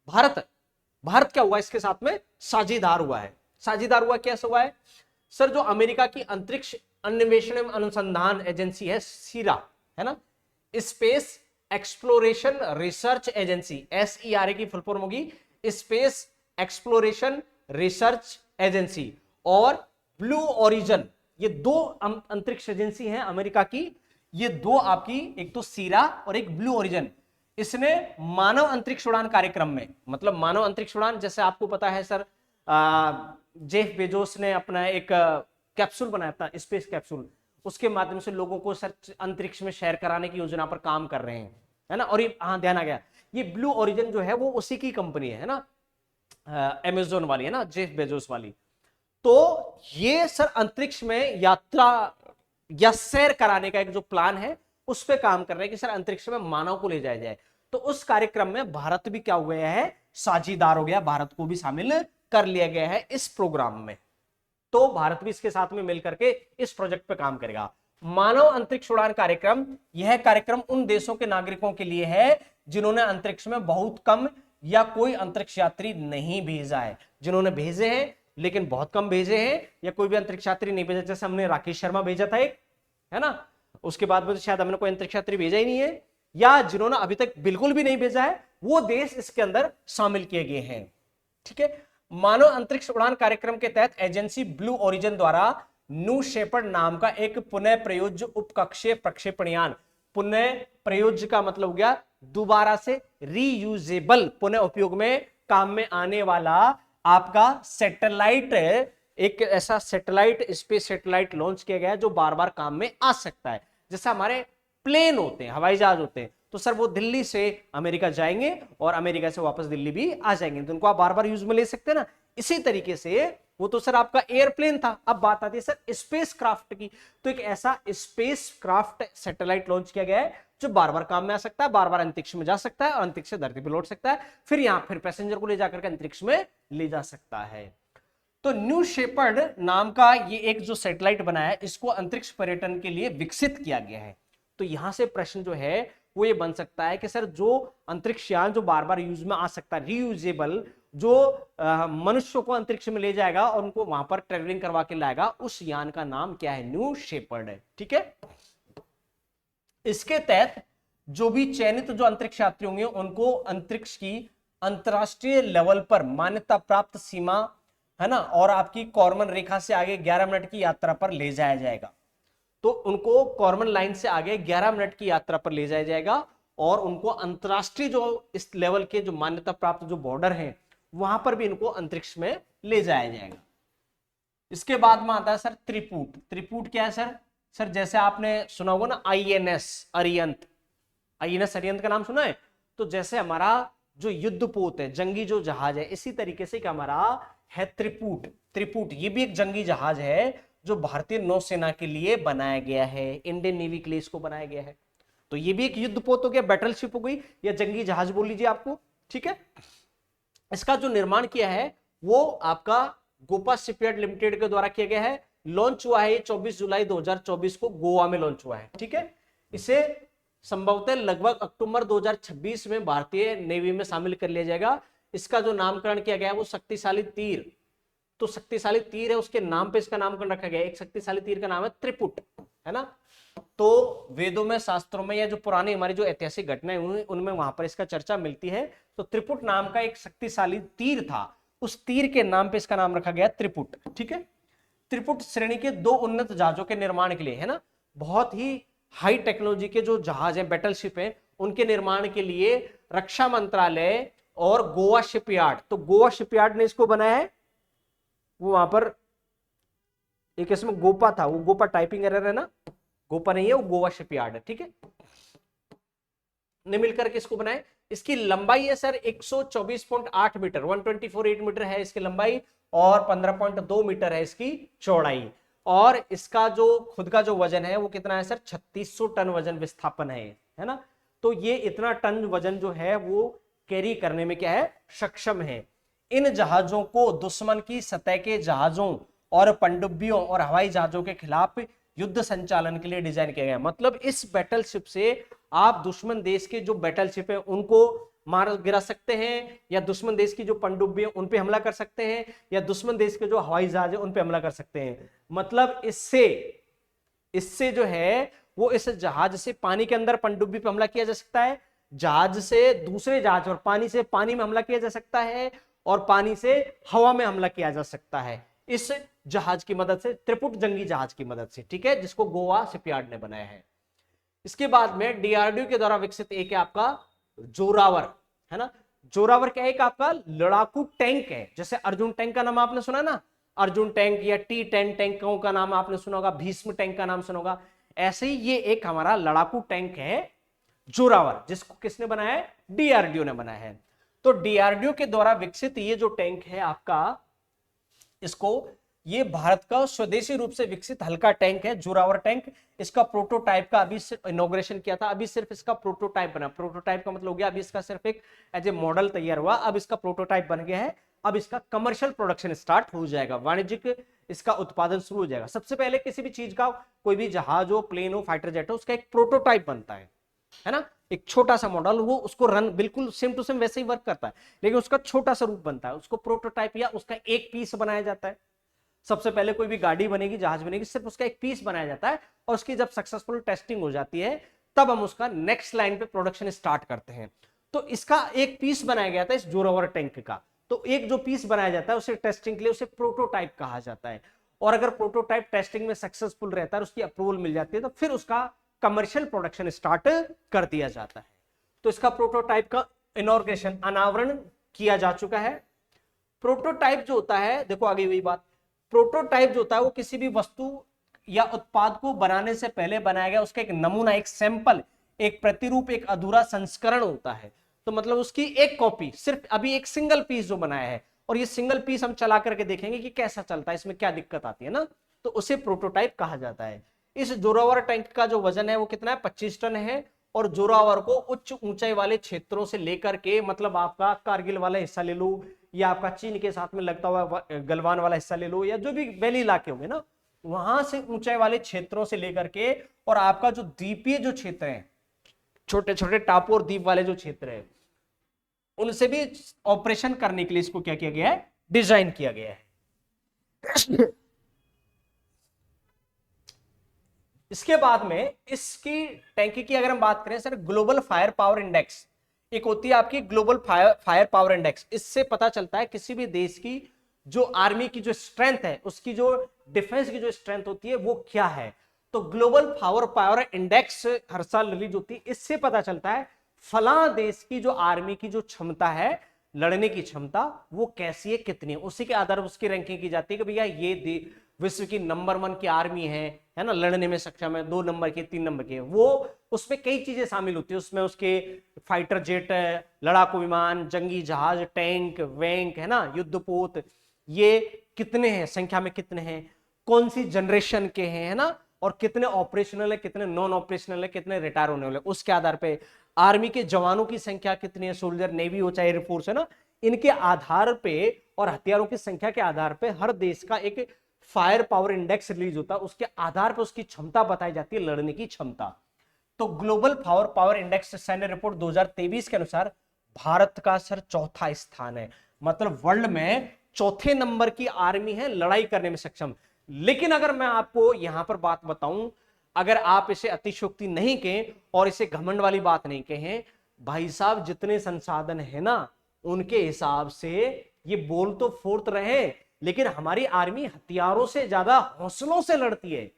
भारत क्या हुआ, इसके साथ में साझेदार हुआ है। साझेदार हुआ कैसे हुआ है सर, जो अमेरिका की अंतरिक्ष अन्वेषण एवं अनुसंधान एजेंसी है सीरा, है ना, space exploration research agency, SERA की फुल फॉर्म होगी स्पेस एक्सप्लोरेशन रिसर्च एजेंसी, और ब्लू ओरिजन, ये 2 अंतरिक्ष एजेंसी हैं अमेरिका की। ये 2 आपकी, एक तो सीरा और एक ब्लू ओरिजन, इसने मानव अंतरिक्ष उड़ान कार्यक्रम में, मतलब मानव अंतरिक्ष उड़ान, जैसे आपको पता है सर, जेफ बेजोस ने अपना एक कैप्सूल बनाया था, स्पेस कैप्सूल, उसके माध्यम से लोगों को सर अंतरिक्ष में शेयर कराने की योजना पर काम कर रहे हैं, है ना। और ये हाँ ध्यान आ गया, ये ब्लू ओरिजन जो है वो उसी की कंपनी है ना, अमेज़न वाली, है ना, जेफ बेजोस वाली। तो ये सर अंतरिक्ष में यात्रा या सैर कराने का एक जो प्लान है उस पर काम कर रहे हैं कि सर अंतरिक्ष में मानव को ले जाया जाए। तो उस कार्यक्रम में भारत भी क्या हो गया है, साझेदार हो गया, भारत को भी शामिल कर लिया गया है इस प्रोग्राम में। तो भारत भी इसके साथ में मिलकर के इस प्रोजेक्ट पे काम करेगा। मानव अंतरिक्ष उड़ान कार्यक्रम, यह कार्यक्रम उन देशों के नागरिकों के लिए है जिन्होंने अंतरिक्ष में बहुत कम या कोई अंतरिक्ष यात्री नहीं भेजा है। जिन्होंने भेजे हैं लेकिन बहुत कम भेजे हैं, या कोई भी अंतरिक्ष यात्री नहीं भेजा, जैसे हमने राकेश शर्मा भेजा था एक, है ना, उसके बाद में तो शायद हमने कोई अंतरिक्ष यात्री भेजा ही नहीं है, या जिन्होंने अभी तक बिल्कुल भी नहीं भेजा है, वो देश इसके अंदर शामिल किए गए हैं। ठीक है। मानव अंतरिक्ष उड़ान कार्यक्रम के तहत एजेंसी ब्लू ओरिजन द्वारा न्यू शेपर्ड नाम का एक पुनः प्रयोज्य उपकक्षीय प्रक्षेपण यान, पुनः प्रयोज्य का मतलब हो गया दोबारा से रीयूजेबल, पुनः उपयोग में काम में आने वाला आपका सैटेलाइट, एक ऐसा सैटेलाइट, स्पेस सैटेलाइट लॉन्च किया गया है जो बार बार काम में आ सकता है। जैसे हमारे प्लेन होते हैं, हवाई जहाज होते हैं, तो सर वो दिल्ली से अमेरिका जाएंगे और अमेरिका से वापस दिल्ली भी आ जाएंगे, तो उनको आप बार बार यूज में ले सकते हैं ना। इसी तरीके से वो तो सर आपका एयरप्लेन था, अब बात आती है सर स्पेस क्राफ्ट की। तो एक ऐसा स्पेस क्राफ्ट सैटेलाइट लॉन्च किया गया है जो बार बार काम में आ सकता है, बार बार अंतरिक्ष में जा सकता है और अंतरिक्ष से धरती पर लौट सकता है, फिर यहां फिर पैसेंजर को ले जाकर के अंतरिक्ष में ले जा सकता है। तो न्यू शेपर्ड नाम का ये एक जो सैटेलाइट बनाया है, इसको अंतरिक्ष पर्यटन के लिए विकसित किया गया है। तो यहां से प्रश्न जो है वो ये बन सकता है कि सर जो अंतरिक्ष यान जो बार बार यूज में आ सकता है, रीयूजेबल, जो मनुष्यों को अंतरिक्ष में ले जाएगा और उनको वहां पर ट्रेवलिंग करवा के लाएगा, उस यान का नाम क्या है, न्यू शेपर्ड है। ठीक है। इसके तहत जो भी चयनित जो अंतरिक्ष यात्री होंगे उनको अंतरिक्ष की अंतरराष्ट्रीय लेवल पर मान्यता प्राप्त सीमा है ना, और आपकी कॉर्मन रेखा से आगे 11 मिनट की यात्रा पर ले जाया जाएगा। तो उनको कॉर्मन लाइन से आगे 11 मिनट की यात्रा पर ले जाया जाएगा और उनको अंतरराष्ट्रीय जो इस लेवल के जो मान्यता प्राप्त जो बॉर्डर हैं वहां पर भी इनको अंतरिक्ष में ले जाया जाएगा। इसके बाद में आता है सर त्रिपुट। त्रिपुट क्या है सर? सर जैसे आपने सुना होगा ना आईएनएस अरिहंत, आईएनएस अरिहंत का नाम सुना है? तो जैसे हमारा जो युद्धपोत है, जंगी जो जहाज है, इसी तरीके से हमारा है त्रिपुट। त्रिपुट ये भी एक जंगी जहाज है जो भारतीय नौसेना के लिए बनाया गया है, इंडियन नेवी के लिए इसको बनाया गया है। तो ये भी एक युद्धपोत हो गया, बैटलशिप हो गई या जंगी जहाज बोल लीजिए आपको, ठीक है। इसका जो निर्माण किया है वो आपका गोपा शिपयार्ड लिमिटेड के द्वारा किया गया है। लॉन्च हुआ है 24 जुलाई 2024 को गोवा में लॉन्च हुआ है, ठीक है। इसे संभवतः लगभग अक्टूबर 2026 में भारतीय नेवी में शामिल कर लिया जाएगा। इसका जो नामकरण किया गया है वो शक्तिशाली तीर, तो शक्तिशाली तीर है उसके नाम पे इसका नामकरण रखा गया है। एक शक्तिशाली तीर का नाम है त्रिपुट, है ना। तो वेदों में, शास्त्रों में या जो पुरानी हमारी जो ऐतिहासिक घटनाएं हुई उनमें वहां पर इसका चर्चा मिलती है। तो त्रिपुट नाम का एक शक्तिशाली तीर था, उस तीर के नाम पे इसका नाम रखा गया त्रिपुट, ठीक है। त्रिपुट श्रेणी के 2 उन्नत जहाजों के निर्माण के लिए, है ना, बहुत ही हाई टेक्नोलॉजी के जो जहाज है, बैटलशिप है, उनके निर्माण के लिए रक्षा मंत्रालय और गोवा शिपयार्ड, तो गोवा शिपयार्ड ने इसको बनाया है। वो वहां पर एक इसमें गोपा था, वो गोपा टाइपिंग एरर है ना, गोपा नहीं है, वो गोवा शिपयार्ड है, ठीक है, ने मिलकर के इसको बनाए। इसकी लंबाई है सर 124.8 मीटर, 124.8 मीटर है इसकी लंबाई और 15.2 मीटर है इसकी चौड़ाई। और इसका जो खुद का जो वजन है वो कितना है सर? 3600 टन वजन विस्थापन है ना। तो ये इतना टन वजन जो है वो कैरी करने में क्या है? सक्षम है। इन जहाजों को दुश्मन की सतह के जहाजों और पनडुब्बियों और हवाई जहाजों के खिलाफ युद्ध संचालन के लिए डिजाइन किया गया। मतलब इस बैटलशिप से आप दुश्मन देश के जो बैटलशिप है उनको मार गिरा सकते हैं, या दुश्मन देश की जो पनडुब्बी है उन पे हमला कर सकते हैं, या दुश्मन देश के जो हवाई जहाज है उन पे हमला कर सकते हैं। मतलब इससे जो है वो इस जहाज से पानी के अंदर पनडुब्बी पे हमला किया जा सकता है, जहाज से दूसरे जहाज और पानी से पानी में हमला किया जा सकता है, और पानी से हवा में हमला किया जा सकता है इस जहाज की मदद से, त्रिपुट जंगी जहाज की मदद से, ठीक है, जिसको गोवा शिपयार्ड ने बनाया है। इसके बाद में डीआरडीओ के द्वारा विकसित एक है आपका जोरावर, है ना। जोरावर क्या है? एक आपका लड़ाकू टैंक है। जैसे अर्जुन टैंक का नाम आपने सुना ना, अर्जुन टैंक या T10 टैंकों का नाम आपने सुना होगा, भीष्म टैंक का नाम सुना होगा। ऐसे ही ये एक हमारा लड़ाकू टैंक है जोरावर, जिसको किसने बनाया है? डीआरडीओ ने बनाया है। तो डीआरडीओ के द्वारा विकसित ये जो टैंक है आपका, इसको ये भारत का स्वदेशी रूप से विकसित हल्का टैंक है, जोरावर टैंक। इसका प्रोटोटाइप का अभी इनॉग्रेशन किया था, अभी सिर्फ इसका प्रोटोटाइप बना। प्रोटोटाइप का मतलब हो गया अभी इसका सिर्फ एक एज ए मॉडल तैयार हुआ, अब इसका प्रोटोटाइप बन गया है, अब इसका कमर्शियल प्रोडक्शन स्टार्ट हो जाएगा, वाणिज्यिक इसका उत्पादन शुरू हो जाएगा। सबसे पहले किसी भी चीज का, कोई भी जहाज हो, प्लेन हो, फाइटर जेट हो, उसका एक प्रोटोटाइप बनता है ना, एक छोटा सा मॉडल, वो उसको रन बिल्कुल सेम टू सेम वैसे ही वर्क करता है, लेकिन उसका छोटा सा रूप बनता है, उसको प्रोटोटाइप या उसका एक पीस बनाया जाता है। सबसे पहले कोई भी गाड़ी बनेगी, जहाज बनेगी, सिर्फ उसका एक पीस बनाया जाता है, और उसकी जब सक्सेसफुल टेस्टिंग हो जाती है तब हम उसका नेक्स्ट लाइन पे प्रोडक्शन स्टार्ट करते हैं। तो इसका एक पीस बनाया गया था इस जोरावर टैंक का। तो एक जो पीस बनाया जाता है उसे टेस्टिंग के लिए उसे प्रोटोटाइप कहा जाता है, और अगर प्रोटोटाइप टेस्टिंग में सक्सेसफुल रहता है, उसकी अप्रूवल मिल जाती है, तो फिर उसका कमर्शियल प्रोडक्शन स्टार्ट कर दिया जाता है। तो इसका प्रोटोटाइप का इनॉग्रेशन, अनावरण किया जा चुका है। प्रोटोटाइप जो होता है, देखो आगे वही बात, प्रोटोटाइप जो होता है वो किसी भी वस्तु या उत्पाद को बनाने से पहले बनाया गया उसका एक नमूना, एक सैंपल, एक प्रतिरूप, एक अधूरा संस्करण होता है। तो मतलब उसकी एक कॉपी, सिर्फ अभी एक सिंगल पीस जो बनाया है, और ये सिंगल पीस हम चला करके देखेंगे कि कैसा चलता है, इसमें क्या दिक्कत आती है ना, तो उसे प्रोटोटाइप कहा जाता है। इस जोरावर टैंक का जो वजन है वो कितना है? 25 टन है। और जोरावर को उच्च ऊंचाई वाले क्षेत्रों से लेकर के, मतलब आपका कारगिल वाला हिस्सा ले लो, या आपका चीन के साथ में लगता हुआ गलवान वाला हिस्सा ले लो, या जो भी वैली इलाके होंगे ना, वहां से ऊंचाई वाले क्षेत्रों से लेकर के, और आपका जो द्वीपीय जो क्षेत्र है, छोटे छोटे टापू और द्वीप वाले जो क्षेत्र है, उनसे भी ऑपरेशन करने के लिए इसको क्या किया गया है? डिजाइन किया गया है। इसके बाद में इसकी टैंकी की अगर हम बात करें sir, global fire power index एक होती है आपकी, ग्लोबल फायर पावर इंडेक्स। इससे पता चलता है किसी भी देश की जो आर्मी की जो स्ट्रेंथ है, उसकी जो डिफेंस की जो स्ट्रेंथ होती है वो क्या है। तो ग्लोबल पावर इंडेक्स हर साल रिलीज होती है, इससे पता चलता है फला देश की जो आर्मी की जो क्षमता है, लड़ने की क्षमता, वो कैसी है, कितनी है। उसी के आधार पर उसकी रैंकिंग की जाती है कि भैया ये विश्व की नंबर 1 की आर्मी है ना, लड़ने में सक्षम है, 2 नंबर की, 3 नंबर की। वो उसमें कई चीजें शामिल होती है, उसमें उसके फाइटर जेट, लड़ाकू विमान, जंगी जहाज, टैंक वैंक, है ना, युद्धपोत, ये कितने हैं, संख्या में कितने हैं, कौन सी जनरेशन के हैं, है ना, और कितने ऑपरेशनल है, कितने नॉन ऑपरेशनल है, कितने रिटायर होने वाले, उसके आधार पे आर्मी के जवानों की संख्या कितनी है, सोल्जर, नेवी हो चाहे एयरफोर्स, है ना, इनके आधार पे और हथियारों की संख्या के आधार पे हर देश का एक फायर पावर इंडेक्स रिलीज होता है, उसके आधार पे उसकी क्षमता बताई जाती है, लड़ने की क्षमता। तो ग्लोबल पावर इंडेक्स सैन्य रिपोर्ट 2023 के अनुसार भारत का सर चौथा स्थान है, मतलब वर्ल्ड में चौथे नंबर की आर्मी है लड़ाई करने में सक्षम। लेकिन अगर मैं आपको यहां पर बात बताऊं, अगर आप इसे अतिशयोक्ति नहीं कहें और इसे घमंड वाली बात नहीं कहें, भाई साहब जितने संसाधन है ना, उनके हिसाब से ये बोल तो फोर्थ रहे, लेकिन हमारी आर्मी हथियारों से ज्यादा हौसलों से लड़ती है,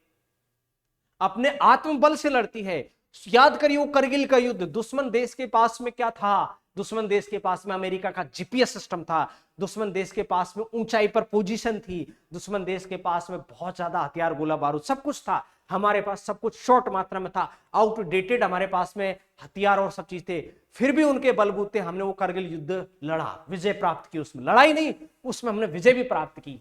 अपने आत्मबल से लड़ती है। याद करिए वो करगिल का युद्ध, दुश्मन देश के पास में क्या था, दुश्मन देश के पास में अमेरिका का जीपीएस सिस्टम था, दुश्मन देश के पास में ऊंचाई पर पोजीशन थी, दुश्मन देश के पास में बहुत ज्यादा हथियार, गोला बारूद, सब कुछ था। हमारे पास सब कुछ शॉर्ट मात्रा में था, आउटडेटेड हमारे पास में हथियार और सब चीज थे, फिर भी उनके बलबूते हमने वो करगिल युद्ध लड़ा, विजय प्राप्त की। उसमें लड़ाई नहीं, उसमें हमने विजय भी प्राप्त की।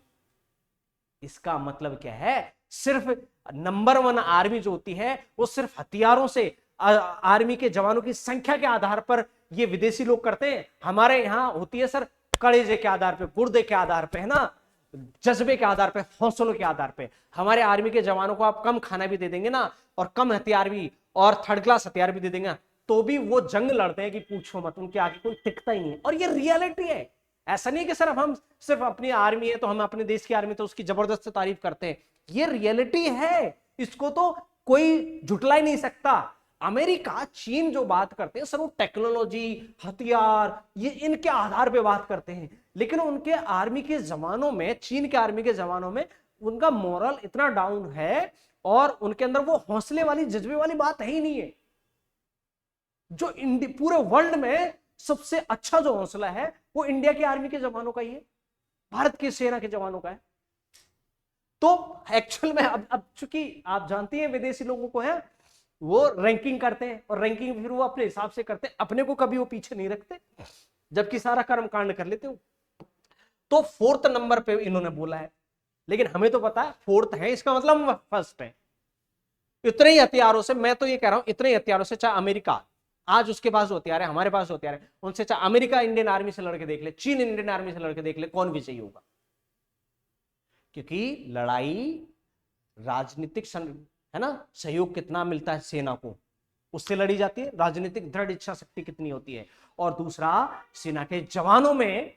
इसका मतलब क्या है, सिर्फ नंबर 1 आर्मी जो होती है वो सिर्फ हथियारों से, आर्मी के जवानों की संख्या के आधार पर ये विदेशी लोग करते हैं। हमारे यहां होती है सर कलेजे के आधार पे, गुर्दे के आधार पे, है ना, जज्बे के आधार पे, हौसलों के आधार पे। हमारे आर्मी के जवानों को आप कम खाना भी दे देंगे ना, और कम हथियार भी, और थर्ड क्लास हथियार भी दे देंगे, तो भी वो जंग लड़ते हैं कि पूछो मत, उनके आगे कोई टिकता ही नहीं है। और ये रियलिटी है, ऐसा नहीं कि सर हम सिर्फ अपनी आर्मी है तो हम अपने देश की आर्मी तो उसकी जबरदस्त तारीफ करते हैं, ये रियलिटी है, इसको तो कोई झुटला ही नहीं सकता। अमेरिका, चीन जो बात करते हैं सर, वो टेक्नोलॉजी, हथियार, ये इनके आधार पे बात करते हैं, लेकिन उनके आर्मी के जवानों में, चीन के आर्मी के जवानों में उनका मोरल इतना डाउन है, और उनके अंदर वो हौसले वाली, जज्बे वाली बात है ही नहीं है। जो पूरे वर्ल्ड में सबसे अच्छा जो हौसला है वो इंडिया की आर्मी के जवानों का ही है, भारत की सेना के जवानों का है। तो एक्चुअल में अब चूंकि आप जानती हैं विदेशी लोगों को है, वो रैंकिंग करते हैं, और रैंकिंग फिर वो अपने हिसाब से करते हैं, अपने को कभी वो पीछे नहीं रखते, जबकि सारा कर्म कांड कर लेते हो। तो 4th नंबर पे इन्होंने बोला है, लेकिन हमें तो पता है 4th है, इसका मतलब फर्स्ट है। इतने ही हथियारों से, मैं तो ये कह रहा हूं, इतने हथियारों से, चाहे अमेरिका आज उसके पास हथियार है, हमारे पास हथियार है, उनसे चाहे अमेरिका इंडियन आर्मी से लड़के देख ले, चीन इंडियन आर्मी से लड़के देख ले, कौन विजयी होगा। क्योंकि लड़ाई राजनीतिक है ना, सहयोग कितना मिलता है सेना को, उससे लड़ी जाती है, राजनीतिक दृढ़ इच्छा शक्ति कितनी होती है, और दूसरा सेना के जवानों में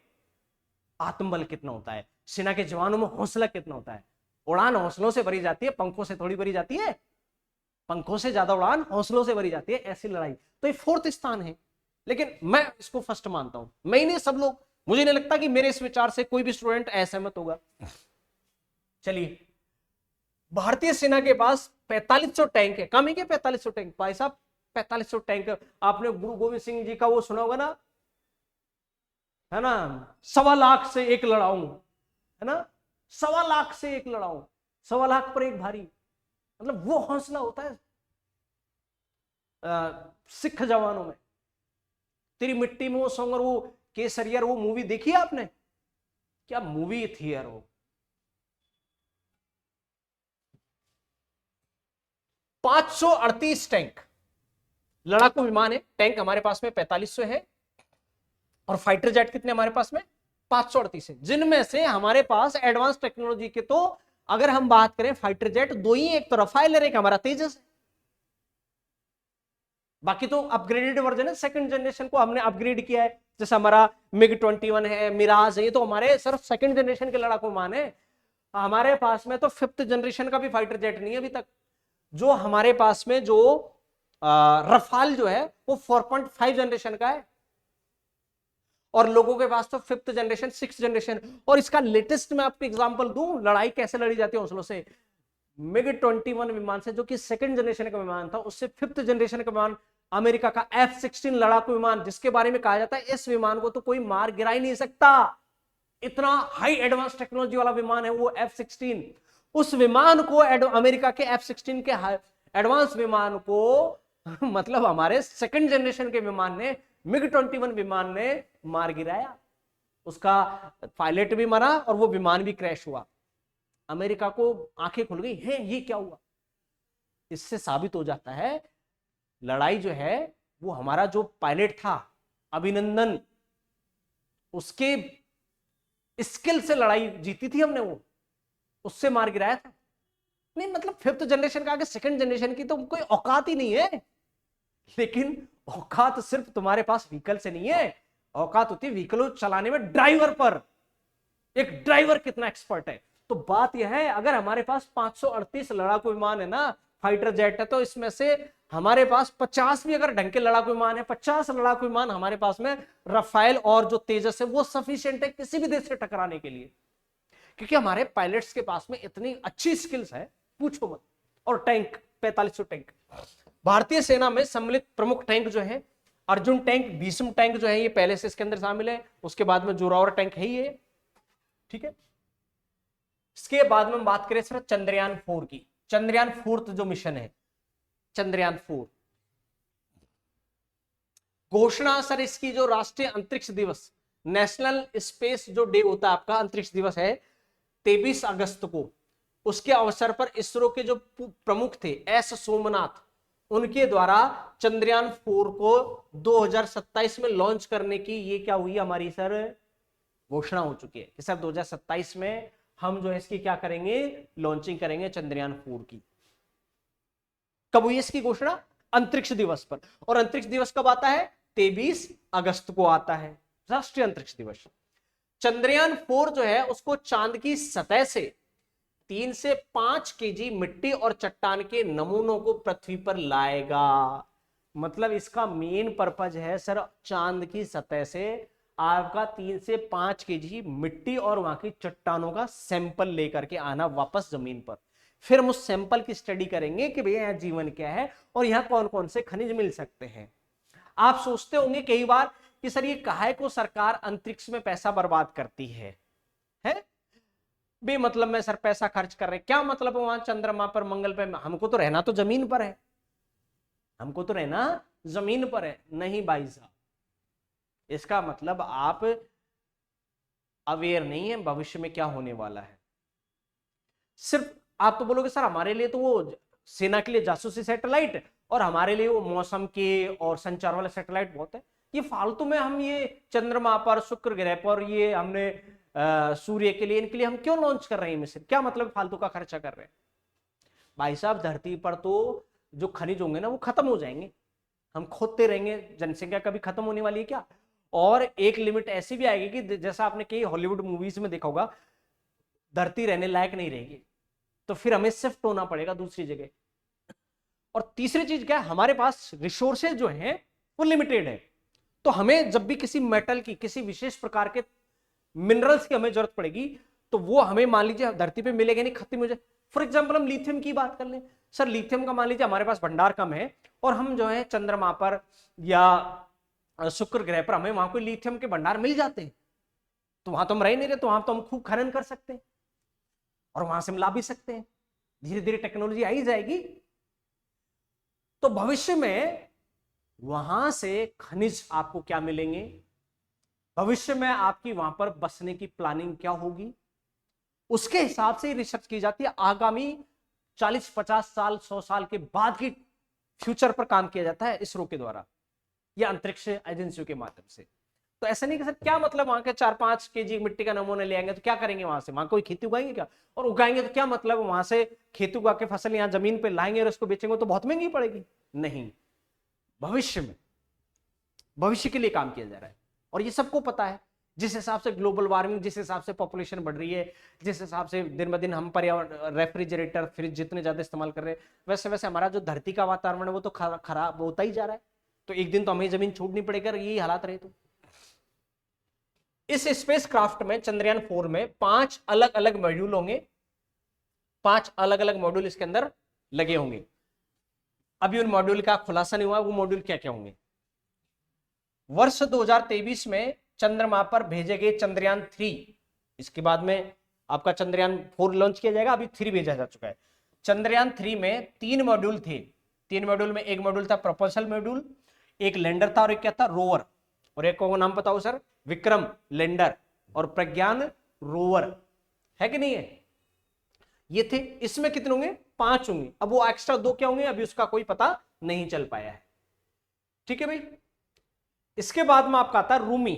आत्मबल कितना होता है, सेना के जवानों में हौसला कितना होता है। उड़ान हौसलों से भरी जाती है, पंखों से थोड़ी भरी जाती है, पंखों से ज्यादा उड़ान हौसलों से भरी जाती है, ऐसी लड़ाई। तो ये 4th स्थान है, लेकिन मैं इसको फर्स्ट मानता हूं, मैं ही नहीं, सब लोग, मुझे नहीं लगता कि मेरे इस विचार से कोई भी स्टूडेंट असहमत होगा। चलिए, भारतीय सेना के पास 4500 टैंक है, कम है क्या 4500 टैंक भाई साहब, 4500 टैंक। आपने गुरु गोविंद सिंह जी का वो सुना होगा ना, है ना, 1.25 लाख से एक लड़ाऊं, है ना, 1.25 लाख से एक लड़ाऊं, 1.25 लाख पर एक भारी, मतलब वो हौसला होता है सिख जवानों में। तेरी मिट्टी में वो सॉन्ग, और वो केसरिया, वो मूवी देखी है आपने, क्या मूवी थी यार वो। 538 टैंक, लड़ाकू विमान है, टैंक हमारे पास में 4500 है, और फाइटर जेट कितने हमारे पास में 538 है, जिनमें से हमारे पास एडवांस टेक्नोलॉजी के, तो अगर हम बात करें फाइटर जेट, 2 ही, एक तो रफाइल है, एक हमारा तेजस है, बाकी तो अपग्रेडेड वर्जन है, सेकंड जनरेशन को हमने अपग्रेड किया है, जैसे हमारा मिग 21 है, मिराज है, ये तो हमारे सिर्फ सेकंड जनरेशन के लड़ाकू विमान है। हमारे पास में तो 5th जनरेशन का भी फाइटर जेट नहीं है अभी तक। जो हमारे पास में जो रफाल जो है वो 4.5 जनरेशन का है, और लोगों के पास तो 5th जनरेशन 6th जनरेशन। और इसका लेटेस्ट मैं आपको एग्जांपल दूं, लड़ाई कैसे लड़ी जाती है हौसलों से। मिग 21 विमान से, जो कि 2nd जनरेशन का विमान था, उससे 5th जनरेशन का विमान अमेरिका का F-16 लड़ाकू विमान, जिसके बारे में कहा जाता है इस विमान को तो कोई मार गिरा ही नहीं सकता, इतना हाई एडवांस टेक्नोलॉजी वाला विमान है वो F-16। उस विमान को अमेरिका के F-16 के एडवांस विमान को मतलब हमारे 2nd जनरेशन के विमान ने, मिग 21 विमान ने मार गिराया। उसका पायलट भी मरा और वो विमान भी क्रैश हुआ। अमेरिका को आंखें खुल गई, है ये क्या हुआ। इससे साबित हो जाता है लड़ाई जो है वो हमारा जो पायलट था अभिनंदन, उसके स्किल से लड़ाई जीती थी हमने, वो उससे मार गिराया था। नहीं मतलब 5th जनरेशन का आगे 2nd जनरेशन की तो कोई औकात ही नहीं है। लेकिन औकात सिर्फ तुम्हारे पास व्हीकल से नहीं है, औकात होती है व्हीकल चलाने में ड्राइवर पर। एक ड्राइवर कितना एक्सपर्ट है। तो बात यह है, अगर हमारे पास 538 लड़ाकू विमान है ना, फाइटर जेट है, तो इसमें से हमारे पास 50 भी अगर ढंग के लड़ाकू विमान है, 50 लड़ाकू विमान हमारे पास में रफाल और जो तेजस है वो सफिशिएंट है किसी भी देश से टकराने के लिए, क्योंकि हमारे पायलट्स के पास में इतनी अच्छी स्किल्स है, पूछो मत। और टैंक 4500 टैंक, भारतीय सेना में सम्मिलित प्रमुख टैंक जो है अर्जुन टैंक, भीष्म टैंक जो है ये पहले से इसके अंदर शामिल है, उसके बाद में जोरावर टैंक है ये, ठीक है। इसके बाद में हम बात करें सर चंद्रयान 4 की। चंद्रयान 4 जो मिशन है, चंद्रयान 4 घोषणा सर इसकी जो राष्ट्रीय अंतरिक्ष दिवस, नेशनल स्पेस जो डे होता है आपका, अंतरिक्ष दिवस है 23 अगस्त को, उसके अवसर पर इसरो के जो प्रमुख थे एस सोमनाथ, उनके द्वारा चंद्रयान 4 को 2027 में लॉन्च करने की ये क्या हुई हमारी सर घोषणा हो चुकी है कि सर 2027 में हम जो है इसकी क्या करेंगे, लॉन्चिंग करेंगे चंद्रयान 4 की। कब हुई इसकी घोषणा? अंतरिक्ष दिवस पर। और अंतरिक्ष दिवस कब आता है? 23 अगस्त को आता है, राष्ट्रीय अंतरिक्ष दिवस। चंद्रयान 4 जो है उसको चांद की सतह से 3 से 5 केजी मिट्टी और चट्टान के नमूनों को पृथ्वी पर लाएगा। मतलब इसका मेन पर्पज है सर चांद की सतह से आपका 3 से 5 केजी मिट्टी और वहां की चट्टानों का सैंपल लेकर के आना वापस जमीन पर। फिर हम उस सैंपल की स्टडी करेंगे कि भैया यहाँ जीवन क्या है और यहाँ कौन कौन से खनिज मिल सकते हैं। आप सोचते होंगे कई बार कि सर ये काहे को सरकार अंतरिक्ष में पैसा बर्बाद करती है बेमतलब में सर पैसा खर्च कर रहे, क्या मतलब है वहां चंद्रमा पर मंगल पर? हमको तो रहना तो जमीन पर है, हमको तो रहना जमीन पर है। नहीं भाई साहब, इसका मतलब आप अवेयर नहीं है भविष्य में क्या होने वाला है। सिर्फ आप तो बोलोगे सर हमारे लिए तो वो सेना के लिए जासूसी सैटेलाइट और हमारे लिए वो मौसम के और संचार वाले सैटेलाइट बहुत है, ये फालतू में हम ये चंद्रमा पर शुक्र ग्रह पर ये हमने सूर्य के लिए इनके लिए हम क्यों लॉन्च कर रहे हैं मिशन, क्या मतलब फालतू का खर्चा कर रहे हैं? भाई साहब धरती पर तो जो खनिज होंगे ना वो खत्म हो जाएंगे, हम खोदते रहेंगे, जनसंख्या कभी खत्म होने वाली है क्या? और एक लिमिट ऐसी भी आएगी कि जैसा आपने कई हॉलीवुड मूवीज में देखा होगा, धरती रहने लायक नहीं रहेगी, तो फिर हमें शिफ्ट होना पड़ेगा दूसरी जगह। और तीसरी चीज क्या है, हमारे पास रिसोर्सेज जो हैं वो लिमिटेड है, तो हमें जब भी किसी मेटल की किसी विशेष प्रकार के मिनरल्स की हमें जरूरत पड़ेगी तो वो हमें मान लीजिए धरती पे मिलेगा नहीं, खत्म हो जाए। फॉर एग्जाम्पल हम लिथियम की बात कर लें, सर लिथियम का मान लीजिए हमारे पास भंडार कम है और हम जो है चंद्रमा पर या शुक्र ग्रह पर हमें वहां कोई लिथियम के भंडार मिल जाते हैं, तो वहां तो हम रह नहीं रहे, तो वहां तो हम खूब खनन कर सकते हैं और वहां से हम ला भी सकते हैं, धीरे धीरे टेक्नोलॉजी आई जाएगी। तो भविष्य में वहां से खनिज आपको क्या मिलेंगे, भविष्य में आपकी वहां पर बसने की प्लानिंग क्या होगी, उसके हिसाब से रिसर्च की जाती है। आगामी 40-50 साल 100 साल के बाद की फ्यूचर पर काम किया जाता है इसरो के द्वारा या अंतरिक्ष एजेंसियों के माध्यम से। तो ऐसा नहीं कि सर क्या मतलब वहां के 4-5 केजी मिट्टी का नमूना ले आएंगे तो क्या करेंगे वहां से, वहां कोई खेती उगाएंगे क्या? और उगाएंगे तो क्या मतलब वहां से खेती उगा के फसल यहाँ जमीन पे लाएंगे और उसको बेचेंगे तो बहुत महंगी पड़ेगी। नहीं, भविष्य में भविष्य के लिए काम किया जा रहा है और ये सबको पता है। जिस हिसाब से ग्लोबल वार्मिंग, जिस हिसाब से पॉपुलेशन बढ़ रही है, जिस हिसाब से दिन ब दिन हम पर्यावरण रेफ्रिजरेटर फ्रिज जितने ज्यादा इस्तेमाल कर रहे हैं, वैसे वैसे हमारा जो धरती का वातावरण है वो तो खराब होता ही जा रहा है। तो एक दिन तो हमें जमीन छोड़नी पड़ेगी यही हालात रहे तो। इस स्पेस क्राफ्ट में चंद्रयान 4 में 5 अलग अलग मॉड्यूल होंगे, 5 अलग अलग मॉड्यूल इसके अंदर लगे होंगे। अभी उन मॉड्यूल का खुलासा नहीं हुआ, वो मॉड्यूल क्या क्या होंगे। वर्ष 2023 में चंद्रमा पर भेजे गए चंद्रयान 3, इसके बाद में आपका चंद्रयान 4 लॉन्च किया जाएगा, अभी 3 भेजा जा चुका है। चंद्रयान 3 में 3 मॉड्यूल थे, 3 मॉड्यूल में एक मॉड्यूल था प्रोपल्सल मॉड्यूल, एक लैंडर था और एक क्या था, रोवर, और एक को नाम बताओ सर, विक्रम लैंडर और प्रज्ञान रोवर, है कि नहीं है, ये थे। इसमें कितने होंगे, 5 होंगे। अब वो एक्स्ट्रा 2 क्या होंगे, अभी उसका कोई पता नहीं चल पाया है। ठीक है भाई। इसके बाद में आपका आता है रूमी।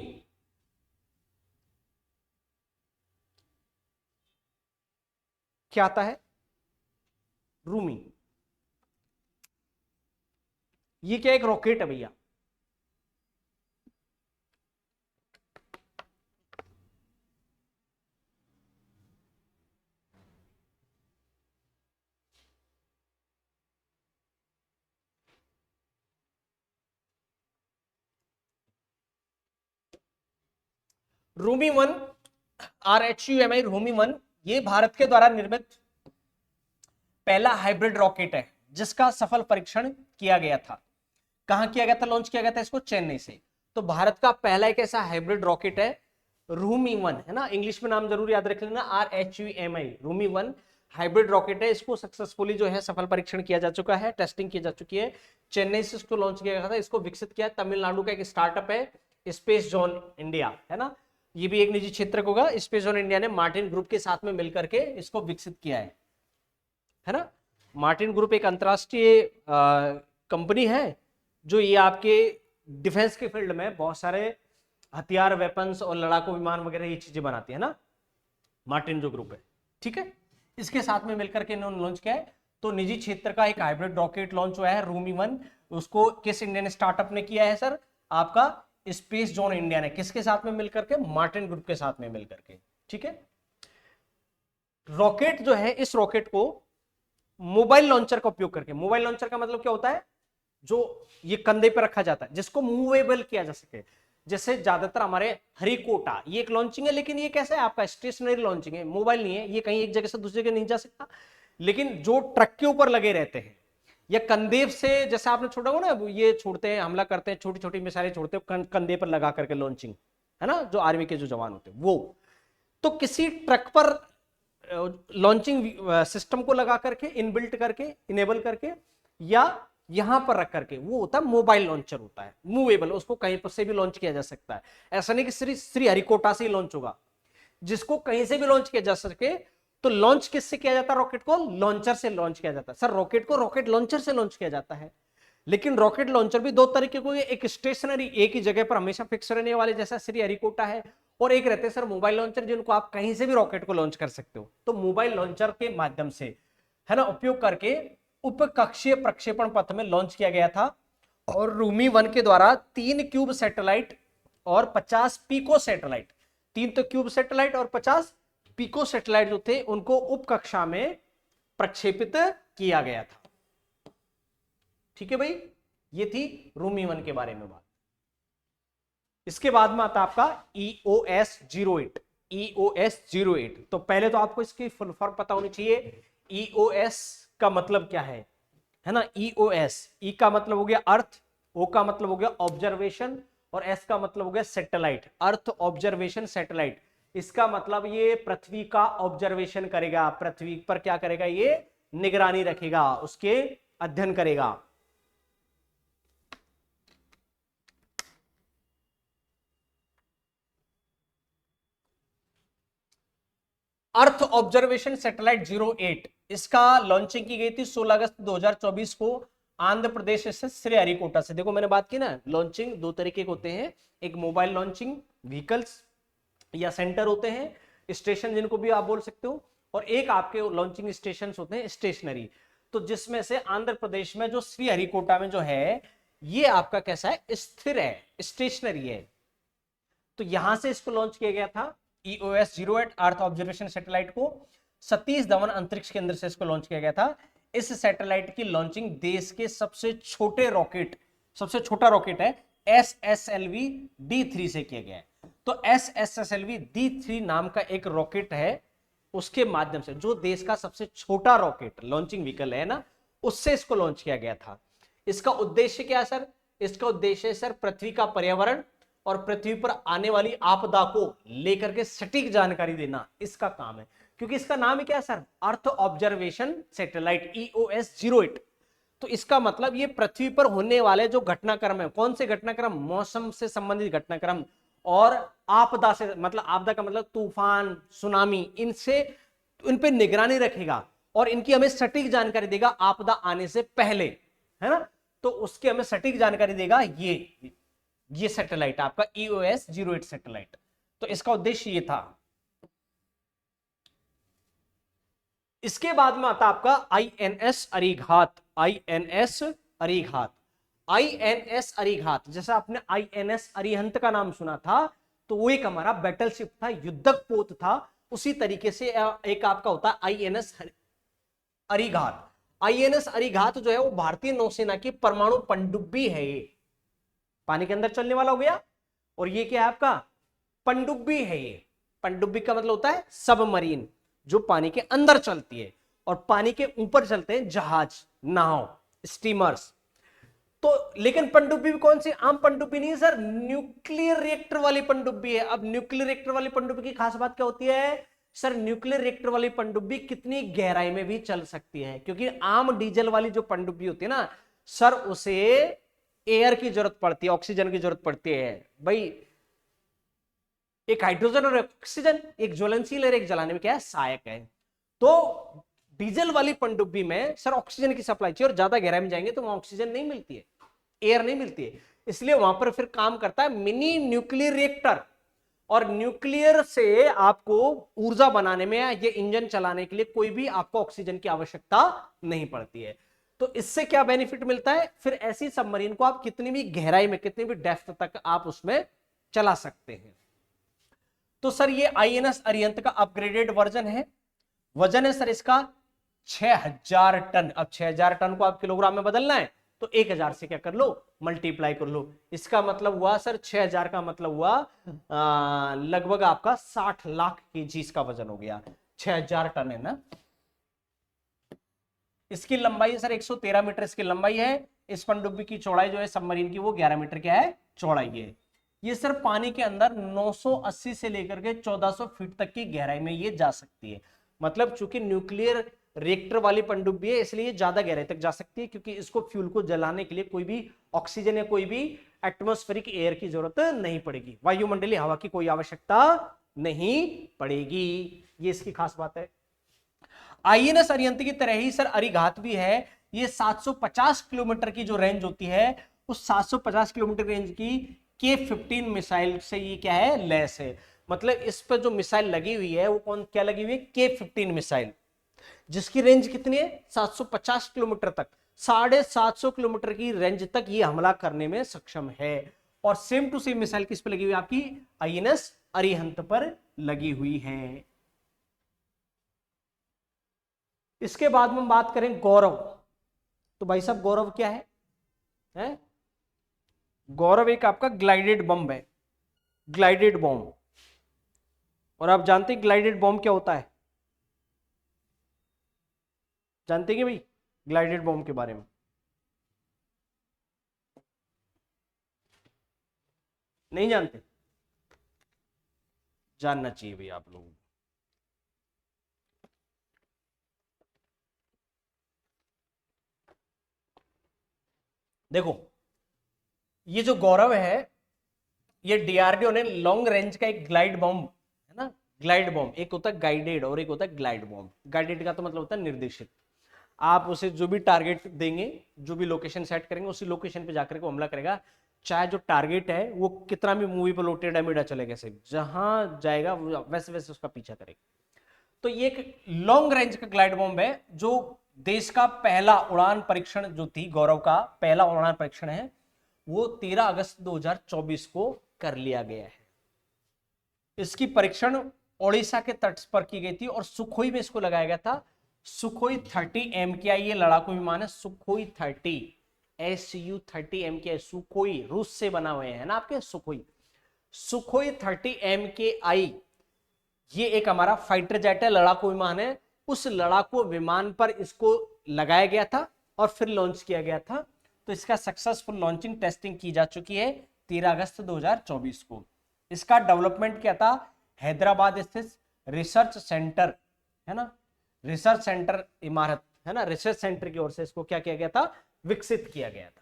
क्या आता है, रूमी। ये क्या, एक रॉकेट है भैया। रूमी 1, RHUMI रूमी 1, ये भारत के द्वारा निर्मित पहला हाइब्रिड रॉकेट है जिसका सफल परीक्षण किया गया था। कहां किया गया था, लॉन्च किया गया था इसको, चेन्नई से। तो भारत का पहला एक ऐसा हाइब्रिड रॉकेट है रूमी 1, है ना, इंग्लिश में नाम जरूर याद रख लेना, RHUMI रूमी 1 हाइब्रिड रॉकेट है। इसको सक्सेसफुली जो है सफल परीक्षण किया जा चुका है, टेस्टिंग की जा चुकी है, चेन्नई से इसको लॉन्च किया गया था। इसको विकसित किया तमिलनाडु का एक स्टार्टअप है स्पेस जोन इंडिया, है ना, ये भी एक निजी क्षेत्र होगा। स्पेस जोन इंडिया ने मार्टिन ग्रुप के साथ में मिलकर के इसको विकसित किया है ना। मार्टिन ग्रुप एक अंतरराष्ट्रीय कंपनी है जो ये आपके डिफेंस के फील्ड में बहुत सारे हथियार, वेपन्स और लड़ाकू विमान वगैरह ये चीजें बनाती है ना, मार्टिन जो ग्रुप है। ठीक है, इसके साथ में मिलकर के इन्होंने लॉन्च किया है। तो निजी क्षेत्र का एक हाइब्रिड रॉकेट लॉन्च हुआ है रूमी 1। उसको किस इंडियन स्टार्टअप ने किया है सर, आपका स्पेस जोन इंडिया ने। किसके साथ में मिलकर के, मार्टिन ग्रुप के साथ में मिलकर के। ठीक है, रॉकेट जो है, इस रॉकेट को मोबाइल लॉन्चर का उपयोग करके, मोबाइल लॉन्चर का मतलब क्या होता है, जो ये कंधे पर रखा जाता है जिसको मूवेबल किया जा सके। जैसे ज्यादातर हमारे हरिकोटा, ये एक लॉन्चिंग है, लेकिन ये कैसा है आपका स्टेशनरी लॉन्चिंग है, मोबाइल नहीं है, ये कहीं एक जगह से दूसरी जगह नहीं जा सकता। लेकिन जो ट्रक के ऊपर लगे रहते हैं या कंधे से, जैसे आपने छोड़ा हो ना, ये छोड़ते हैं, हमला करते हैं, छोटी छोटी मिसाइलें छोड़ते हैं कंधे पर लगा करके लॉन्चिंग, है ना, जो आर्मी के जो जवान होते हैं वो। तो किसी ट्रक पर लॉन्चिंग सिस्टम को लगा करके, इनबिल्ट करके, इनेबल करके, या यहां पर रख करके, वो होता है मोबाइल लॉन्चर, होता है मूवेबल, उसको कहीं पर से भी लॉन्च किया जा सकता है। ऐसा नहीं कि श्री हरिकोटा से ही लॉन्च होगा, जिसको कहीं से भी लॉन्च किया जा सके। तो लॉन्च किससे किया जाता है, रॉकेट को लॉन्चर से लॉन्च किया जाता है। सर रॉकेट को रॉकेट लॉन्चर से लॉन्च किया जाता है, लेकिन रॉकेट लॉन्चर भी 2 तरीके को, एक स्टेशनरी, एक ही जगह पर हमेशा फिक्स रहने वाले जैसा श्री हरिकोटा है, और एक रहते हैं सर मोबाइल लॉन्चर, जिनको आप कहीं से भी रॉकेट को लॉन्च कर सकते हो। तो मोबाइल लॉन्चर के माध्यम से, है ना, उपयोग करके उपकक्षीय प्रक्षेपण पथ में लॉन्च किया गया था। और रूमी 1 के द्वारा 3 क्यूब सैटेलाइट और 50 पीको सैटेलाइट, 3 तो क्यूब सैटेलाइट और 50 पीको सैटेलाइट जो थे, उनको उपकक्षा में प्रक्षेपित किया गया था। ठीक है भाई, ये थी रूमी 1 के बारे में बात। इसके बाद में आता आपका EOS 08। EOS 08, तो पहले तो आपको इसकी फुल फॉर्म पता होनी चाहिए। EOS का मतलब क्या है ना, EOS, E का मतलब हो गया अर्थ, O का मतलब हो गया ऑब्जर्वेशन, और S का मतलब हो गया सैटेलाइट, अर्थ ऑब्जर्वेशन सैटेलाइट। इसका मतलब ये पृथ्वी का ऑब्जर्वेशन करेगा, पृथ्वी पर क्या करेगा, ये निगरानी रखेगा, उसके अध्ययन करेगा। अर्थ ऑब्जर्वेशन सैटेलाइट 08, इसका लॉन्चिंग की गई थी 16 अगस्त 2024 को आंध्र प्रदेश से श्रीहरिकोटा से। देखो मैंने बात की ना, लॉन्चिंग 2 तरीके के होते हैं, एक मोबाइल लॉन्चिंग व्हीकल्स या सेंटर होते हैं, स्टेशन जिनको भी आप बोल सकते हो, और एक आपके लॉन्चिंग स्टेशन होते हैं स्टेशनरी। तो जिसमें से आंध्र प्रदेश में जो श्रीहरिकोटा में जो है, ये आपका कैसा है, स्थिर है, स्टेशनरी है। तो यहां से इसको लॉन्च किया गया था EOS 08 अर्थ ऑब्जर्वेशन सैटेलाइट को। सतीश धवन अंतरिक्ष केंद्र से इसको लॉन्च किया गया था। इस सैटेलाइट की लॉन्चिंग देश के सबसे छोटे रॉकेट, सबसे छोटा रॉकेट है SSLV D3 से किया गया है। तो SSLV D3 नाम का एक रॉकेट है, उसके माध्यम से, जो देश का सबसे छोटा रॉकेट लॉन्चिंग व्हीकल है ना, उससे इसको लॉन्च किया गया था। इसका उद्देश्य क्या है सर? इसका उद्देश्य है सर पृथ्वी का पर्यावरण और पृथ्वी पर आने वाली आपदा को लेकर के सटीक जानकारी देना, इसका काम है। क्योंकि इसका नाम ही क्या है sir? Earth observation satellite, EOS-08। तो इसका मतलब ये पृथ्वी पर होने वाले जो घटनाक्रम है, कौन से घटनाक्रम? मौसम से संबंधित घटनाक्रम और आपदा से, मतलब आपदा का मतलब तूफान, सुनामी, इनसे, इन पे निगरानी रखेगा और इनकी हमें सटीक जानकारी देगा आपदा आने से पहले, है ना। तो उसकी हमें सटीक जानकारी देगा ये सैटेलाइट आपका EOS-08 सैटेलाइट। तो इसका उद्देश्य ये था। इसके बाद में आता आपका INS Arighat. INS Arighat, INS Arighat, जैसा आपने INS अरिहंत का नाम सुना था, तो वो एक हमारा बैटलशिप था, युद्धक पोत था। उसी तरीके से एक आपका होता है INS अरिघात। INS अरिघात जो है वो भारतीय नौसेना की परमाणु पनडुब्बी है। ये पानी के अंदर चलने वाला हो गया, और ये क्या है आपका? पनडुब्बी है। ये पनडुब्बी का मतलब होता है सबमरीन, जो पानी के अंदर चलती है, और पानी के ऊपर चलते हैं जहाज, नाव, स्टीमर्स। तो लेकिन पनडुब्बी भी कौन सी? आम पनडुब्बी नहीं है सर, न्यूक्लियर रिएक्टर वाली पनडुब्बी है। अब न्यूक्लियर रिएक्टर वाली पनडुब्बी की खास बात क्या होती है सर? न्यूक्लियर रिएक्टर वाली पनडुब्बी कितनी गहराई में भी चल सकती है, क्योंकि आम डीजल वाली जो पनडुब्बी होती है ना सर, उसे एयर की जरूरत पड़ती है, ऑक्सीजन की जरूरत पड़ती है भाई। एक हाइड्रोजन और ऑक्सीजन, एक ज्वलनशील और एक जलाने में क्या है? सहायक है। तो डीजल वाली पनडुब्बी में सर ऑक्सीजन की सप्लाई चाहिए, और ज्यादा गहराई में जाएंगे तो वहां ऑक्सीजन नहीं मिलती है, एयर नहीं मिलती है, इसलिए वहां पर फिर काम करता है मिनी न्यूक्लियर रिएक्टर। और न्यूक्लियर से आपको ऊर्जा बनाने में, ये इंजन चलाने के लिए कोई भी आपको ऑक्सीजन की आवश्यकता नहीं पड़ती है। तो इससे क्या बेनिफिट मिलता है? फिर ऐसी सबमरीन को आप कितनी भी गहराई में, कितनी भी डेप्थ तक आप उसमें चला सकते हैं। तो सर ये INS अरिहंत का अपग्रेडेड वर्जन है। वजन है सर इसका 6000 टन। अब 6000 टन को आप किलोग्राम में बदलना है तो 1000 से क्या कर लो? मल्टीप्लाई कर लो। इसका मतलब हुआ सर 6000 का मतलब हुआ लगभग आपका 60 लाख केजी इसका वजन हो गया। 6000 टन है ना। इसकी लंबाई सर 113 मीटर इसकी लंबाई है। इस पनडुब्बी की चौड़ाई जो है सबमरीन की, वो 11 मीटर क्या है? चौड़ाई है। ये सर पानी के अंदर 980 से लेकर के 1400 फीट तक की गहराई में ये जा सकती है। मतलब चूंकि न्यूक्लियर रिएक्टर वाली पनडुब्बी है, इसलिए ज्यादा गहराई तक जा सकती है, क्योंकि इसको फ्यूल को जलाने के लिए कोई भी ऑक्सीजन या कोई भी एटमॉस्फेरिक एयर की जरूरत नहीं पड़ेगी, वायुमंडलीय हवा की कोई आवश्यकता नहीं पड़ेगी। ये इसकी खास बात है। INS अरिहंत की तरह ही सर अरिघात भी है। ये 750 किलोमीटर की जो रेंज होती है, उस 750 किलोमीटर रेंज की K-15 मिसाइल से ये क्या है? लैस है। मतलब इस पर जो मिसाइल लगी हुई है वो कौन क्या लगी हुई है? K-15 मिसाइल, जिसकी रेंज कितनी है? 750 किलोमीटर तक, 750 किलोमीटर की रेंज तक ये हमला करने में सक्षम है। और सेम टू सेम मिसाइल किस पे लगी हुई है? आपकी INS अरिहंत पर लगी हुई है। इसके बाद में हम बात करें गौरव। तो भाई साहब गौरव क्या है? गौरव एक आपका ग्लाइडेड बम है, ग्लाइडेड बॉम्ब। और आप जानते हैं ग्लाइडेड बॉम्ब क्या होता है? जानते हैं भाई ग्लाइडेड बॉम्ब के बारे में? नहीं जानते? जानना चाहिए भाई आप लोगों को। देखो ये जो गौरव है, ये DRDO ने लॉन्ग रेंज का एक ग्लाइड बॉम्ब है ना। ग्लाइड बॉम्ब एक होता है गाइडेड और एक होता है ग्लाइड बॉम्ब। गाइडेड का तो मतलब होता है निर्देशित। आप उसे जो भी टारगेट देंगे, जो भी लोकेशन सेट करेंगे, उसी लोकेशन पे जाकर के हमला करेगा, चाहे जो टारगेट है वो कितना भी मूवी पर लोटेड मीडा चलेगा, से जहां जाएगा वैसे वैसे उसका पीछा करेगा। तो ये एक लॉन्ग रेंज का ग्लाइड बॉम्ब है, जो देश का पहला उड़ान परीक्षण जो थी, गौरव का पहला उड़ान परीक्षण है, वो 13 अगस्त 2024 को कर लिया गया है। इसकी परीक्षण ओडिशा के तट पर की गई थी और सुखोई में इसको लगाया गया था। सुखोई 30 MKI ये लड़ाकू विमान है। सुखोई 30 SU-30 MKI, सुखोई रूस से बना हुए है ना आपके सुखोई। सुखोई 30 MKI, ये एक हमारा फाइटर जेट है, लड़ाकू विमान है। उस लड़ाकू विमान पर इसको लगाया गया था और फिर लॉन्च किया गया था। तो इसका सक्सेसफुल लॉन्चिंग टेस्टिंग की जा चुकी है 13 अगस्त 2024 को। इसका डेवलपमेंट क्या था, हैदराबाद स्थित रिसर्च सेंटर है ना, रिसर्च सेंटर इमारत है ना, रिसर्च सेंटर की ओर से इसको क्या किया गया था, विकसित किया गया था।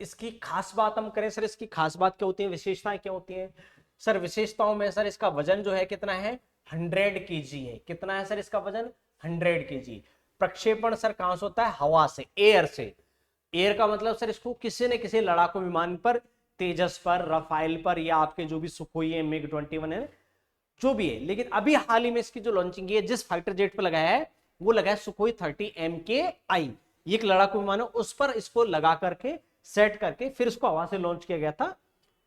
इसकी खास बात हम करें सर, इसकी खास बात क्या होती है, विशेषताएं क्या होती हैं सर? विशेषताओं में सर इसका वजन जो है कितना है, 100 kg है। कितना है सर इसका वजन, 100 kg। प्रक्षेपण सर कहां से होता है, हवा से, एयर से। एयर का मतलब सर इसको किसी न किसी लड़ाकू विमान पर, तेजस पर, रफाइल पर, या आपके जो भी सुखोई है, मिग 21 है, जो भी है। लेकिन अभी हाल ही में इसकी जो लॉन्चिंग है, जिस फाइटर जेट पर लगाया है वो लगा है सुखोई 30 MKI। ये एक लड़ाकू विमान है, उस पर इसको लगा करके सेट करके फिर इसको हवा से लॉन्च किया गया था।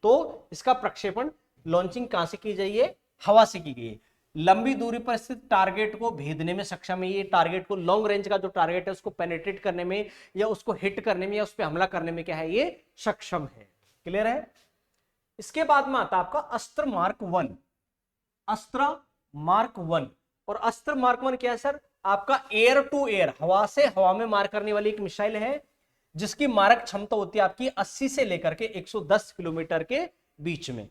तो इसका प्रक्षेपण लॉन्चिंग कहां से की गई है, हवा से की गई है। लंबी दूरी पर स्थित टारगेट को भेदने में सक्षम है। ये टारगेट को, लॉन्ग रेंज का जो टारगेट है उसको पेनिट्रेट करने में, या उसको हिट करने में, या उस पर हमला करने में क्या है, ये सक्षम है। क्लियर है? इसके बाद में आता है आपका अस्त्र मार्क 1। अस्त्र मार्क 1, और अस्त्र मार्क 1 क्या है सर, आपका एयर टू एयर, हवा से हवा में मार करने वाली एक मिसाइल है, जिसकी मारक क्षमता होती है आपकी 80 से लेकर के 110 किलोमीटर के बीच में।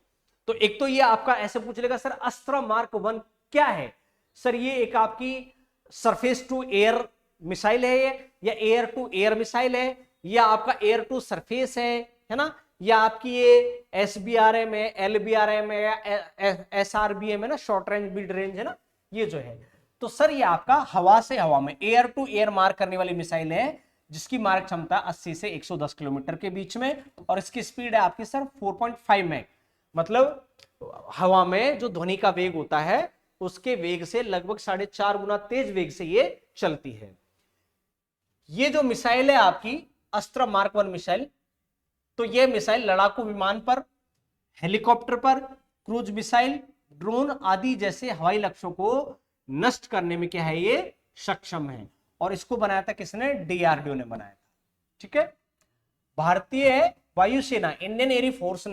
तो एक तो ये आपका ऐसे पूछ लेगा सर, अस्त्र मार्क 1 क्या है सर? ये एक आपकी सरफेस टू एयर मिसाइल है, या एयर टू एयर मिसाइल है, या आपका एयर टू सरफेस है ना, या आपकी ये SBRM है, LBRM है, या SRBM है ना, शॉर्ट रेंज मिड रेंज है ना, ये जो है। तो सर ये आपका हवा से हवा में, एयर टू एयर मार करने वाली मिसाइल है, जिसकी मारक क्षमता 80 से 110 किलोमीटर के बीच में, और इसकी स्पीड है आपकी सर 4.5 मैक। मतलब हवा में जो ध्वनि का वेग होता है उसके वेग से लगभग 4.5 गुना तेज वेग से ये चलती है। ये जो मिसाइल है आपकी अस्त्र मार्क 1 मिसाइल, तो ये मिसाइल लड़ाकू विमान पर, हेलीकॉप्टर पर, क्रूज मिसाइल, ड्रोन आदि जैसे हवाई लक्ष्यों को नष्ट करने में क्या है, ये सक्षम है। और इसको बनाया था किसने, DRDO ने बनाया था। ठीक है? भारतीय वायुसेना, इंडियन एयरफोर्स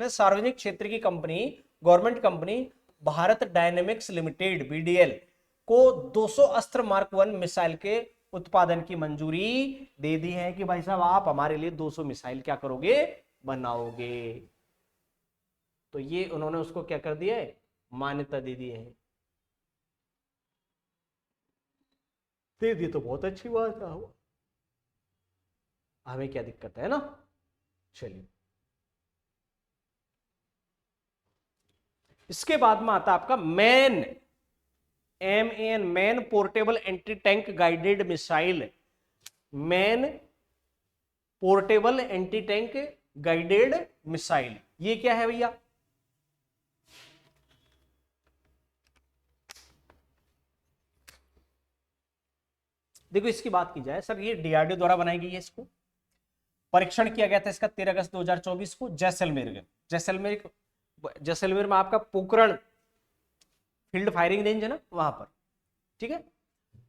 ने सार्वजनिक क्षेत्र की company, government company Bharat dynamics limited BDL को 200 अस्त्र मार्क 1 मिसाइल के उत्पादन की मंजूरी दे दी है कि भाई साहब आप हमारे लिए 200 मिसाइल क्या करोगे, बनाओगे। तो ये उन्होंने उसको क्या कर दिया है, मान्यता दे दी है। दे दी तो बहुत अच्छी बात है, हमें क्या दिक्कत है ना। चलिए, इसके बाद में आता आपका man, MAN, man portable anti tank guided missile. Man portable anti tank guided missile, ये क्या है भैया? देखो इसकी बात की जाए सर, ये DRDO द्वारा बनाई गई है। इसको परीक्षण किया गया था इसका 13 अगस्त 2024 को जैसलमेर में आपका पोखरण फील्ड फायरिंग रेंज है ना, वहां पर। ठीक है?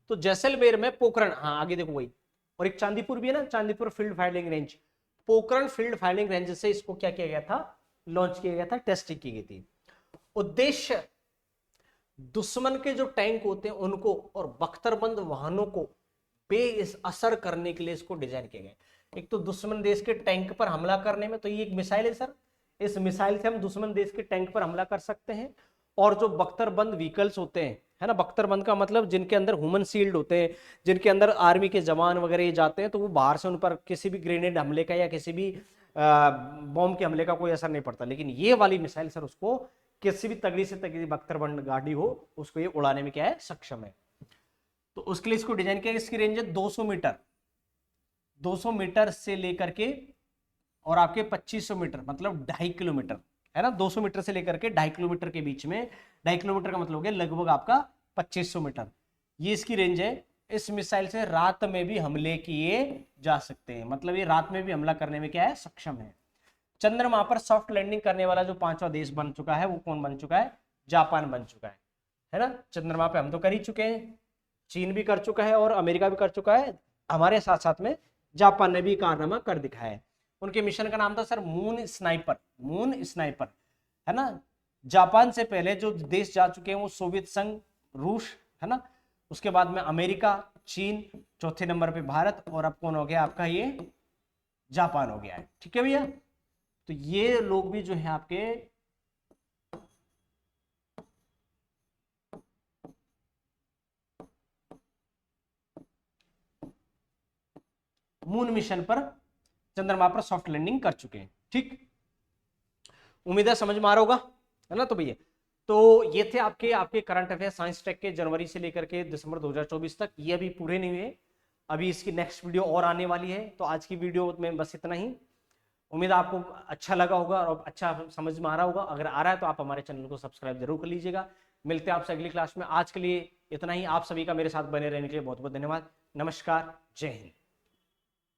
तो जैसलमेर में पोखरण, हाँ आगे देखो वही, और एक चांदीपुर भी है ना, Chandipur field firing range, Pokhran field firing range से इसको क्या किया गया था, लॉन्च किया गया था, टेस्टिंग की गई थी। उद्देश्य दुश्मन के जो टैंक होते हैं उनको और बख्तरबंद वाहनों को बेअसर करने के लिए इसको डिजाइन किया गया। एक तो दुश्मन देश के टैंक पर हमला करने में, तो ये एक मिसाइल है सर, इस मिसाइल से हम दुश्मन देश के टैंक पर हमला कर सकते हैं। और जो बख्तरबंद व्हीकल्स होते हैं, है ना, बख्तरबंद का मतलब जिनके अंदर ह्यूमन शील्ड होते हैं, जिनके अंदर आर्मी के जवान वगैरह जाते हैं, तो वो बाहर से उन पर किसी भी ग्रेनेड हमले का या किसी भी बॉम्ब के हमले का कोई असर नहीं पड़ता। लेकिन ये वाली मिसाइल सर उसको किसी भी तगड़ी से तगड़ी बख्तरबंद गाड़ी हो उसको ये उड़ाने में क्या है, सक्षम है। तो उसके लिए इसको डिजाइन किया। इसकी रेंज है 200 मीटर, 200 मीटर से लेकर के और आपके 2500 मीटर, मतलब 2.5 किलोमीटर, है ना, 200 मीटर से लेकर के 2.5 किलोमीटर के बीच में। 2.5 किलोमीटर का मतलब हो गया लगभग आपका 2500 मीटर, ये इसकी रेंज है। इस मिसाइल से रात में भी हमले किए जा सकते हैं, मतलब ये रात में भी हमला करने में क्या है, सक्षम है। चंद्रमा पर सॉफ्ट लैंडिंग करने वाला जो 5वां देश बन चुका है वो कौन बन चुका है, जापान बन चुका है ना। चंद्रमा पे हम तो कर ही चुके हैं, चीन भी कर चुका है और अमेरिका भी कर चुका है, हमारे साथ साथ में जापान ने भी कारनामा कर दिखाया है। उनके मिशन का नाम था sir moon sniper, moon sniper, है ना। जापान से पहले जो देश जा चुके हैं वो सोवियत संघ, रूस, है ना, उसके बाद में अमेरिका, चीन, चौथे नंबर पे भारत, और अब कौन हो गया आपका ये जापान हो गया है। ठीक है भैया, तो ये लोग भी जो है आपके मून मिशन पर, चंद्रमा पर सॉफ्ट लैंडिंग कर चुके हैं। ठीक, उम्मीद है समझ में आ रहा होगा, है ना। तो भैया तो ये थे आपके आपके करंट अफेयर साइंस टेक के जनवरी से लेकर के दिसंबर 2024 तक। ये अभी पूरे नहीं हुए, अभी इसकी नेक्स्ट वीडियो और आने वाली है। तो आज की वीडियो में बस इतना ही। उम्मीद आपको अच्छा लगा होगा और अच्छा समझ में आ रहा होगा। अगर आ रहा है तो आप हमारे चैनल को सब्सक्राइब जरूर कर लीजिएगा। मिलते हैं आपसे अगली क्लास में। आज के लिए इतना ही। आप सभी का मेरे साथ बने रहने के लिए बहुत बहुत धन्यवाद। नमस्कार, जय हिंद।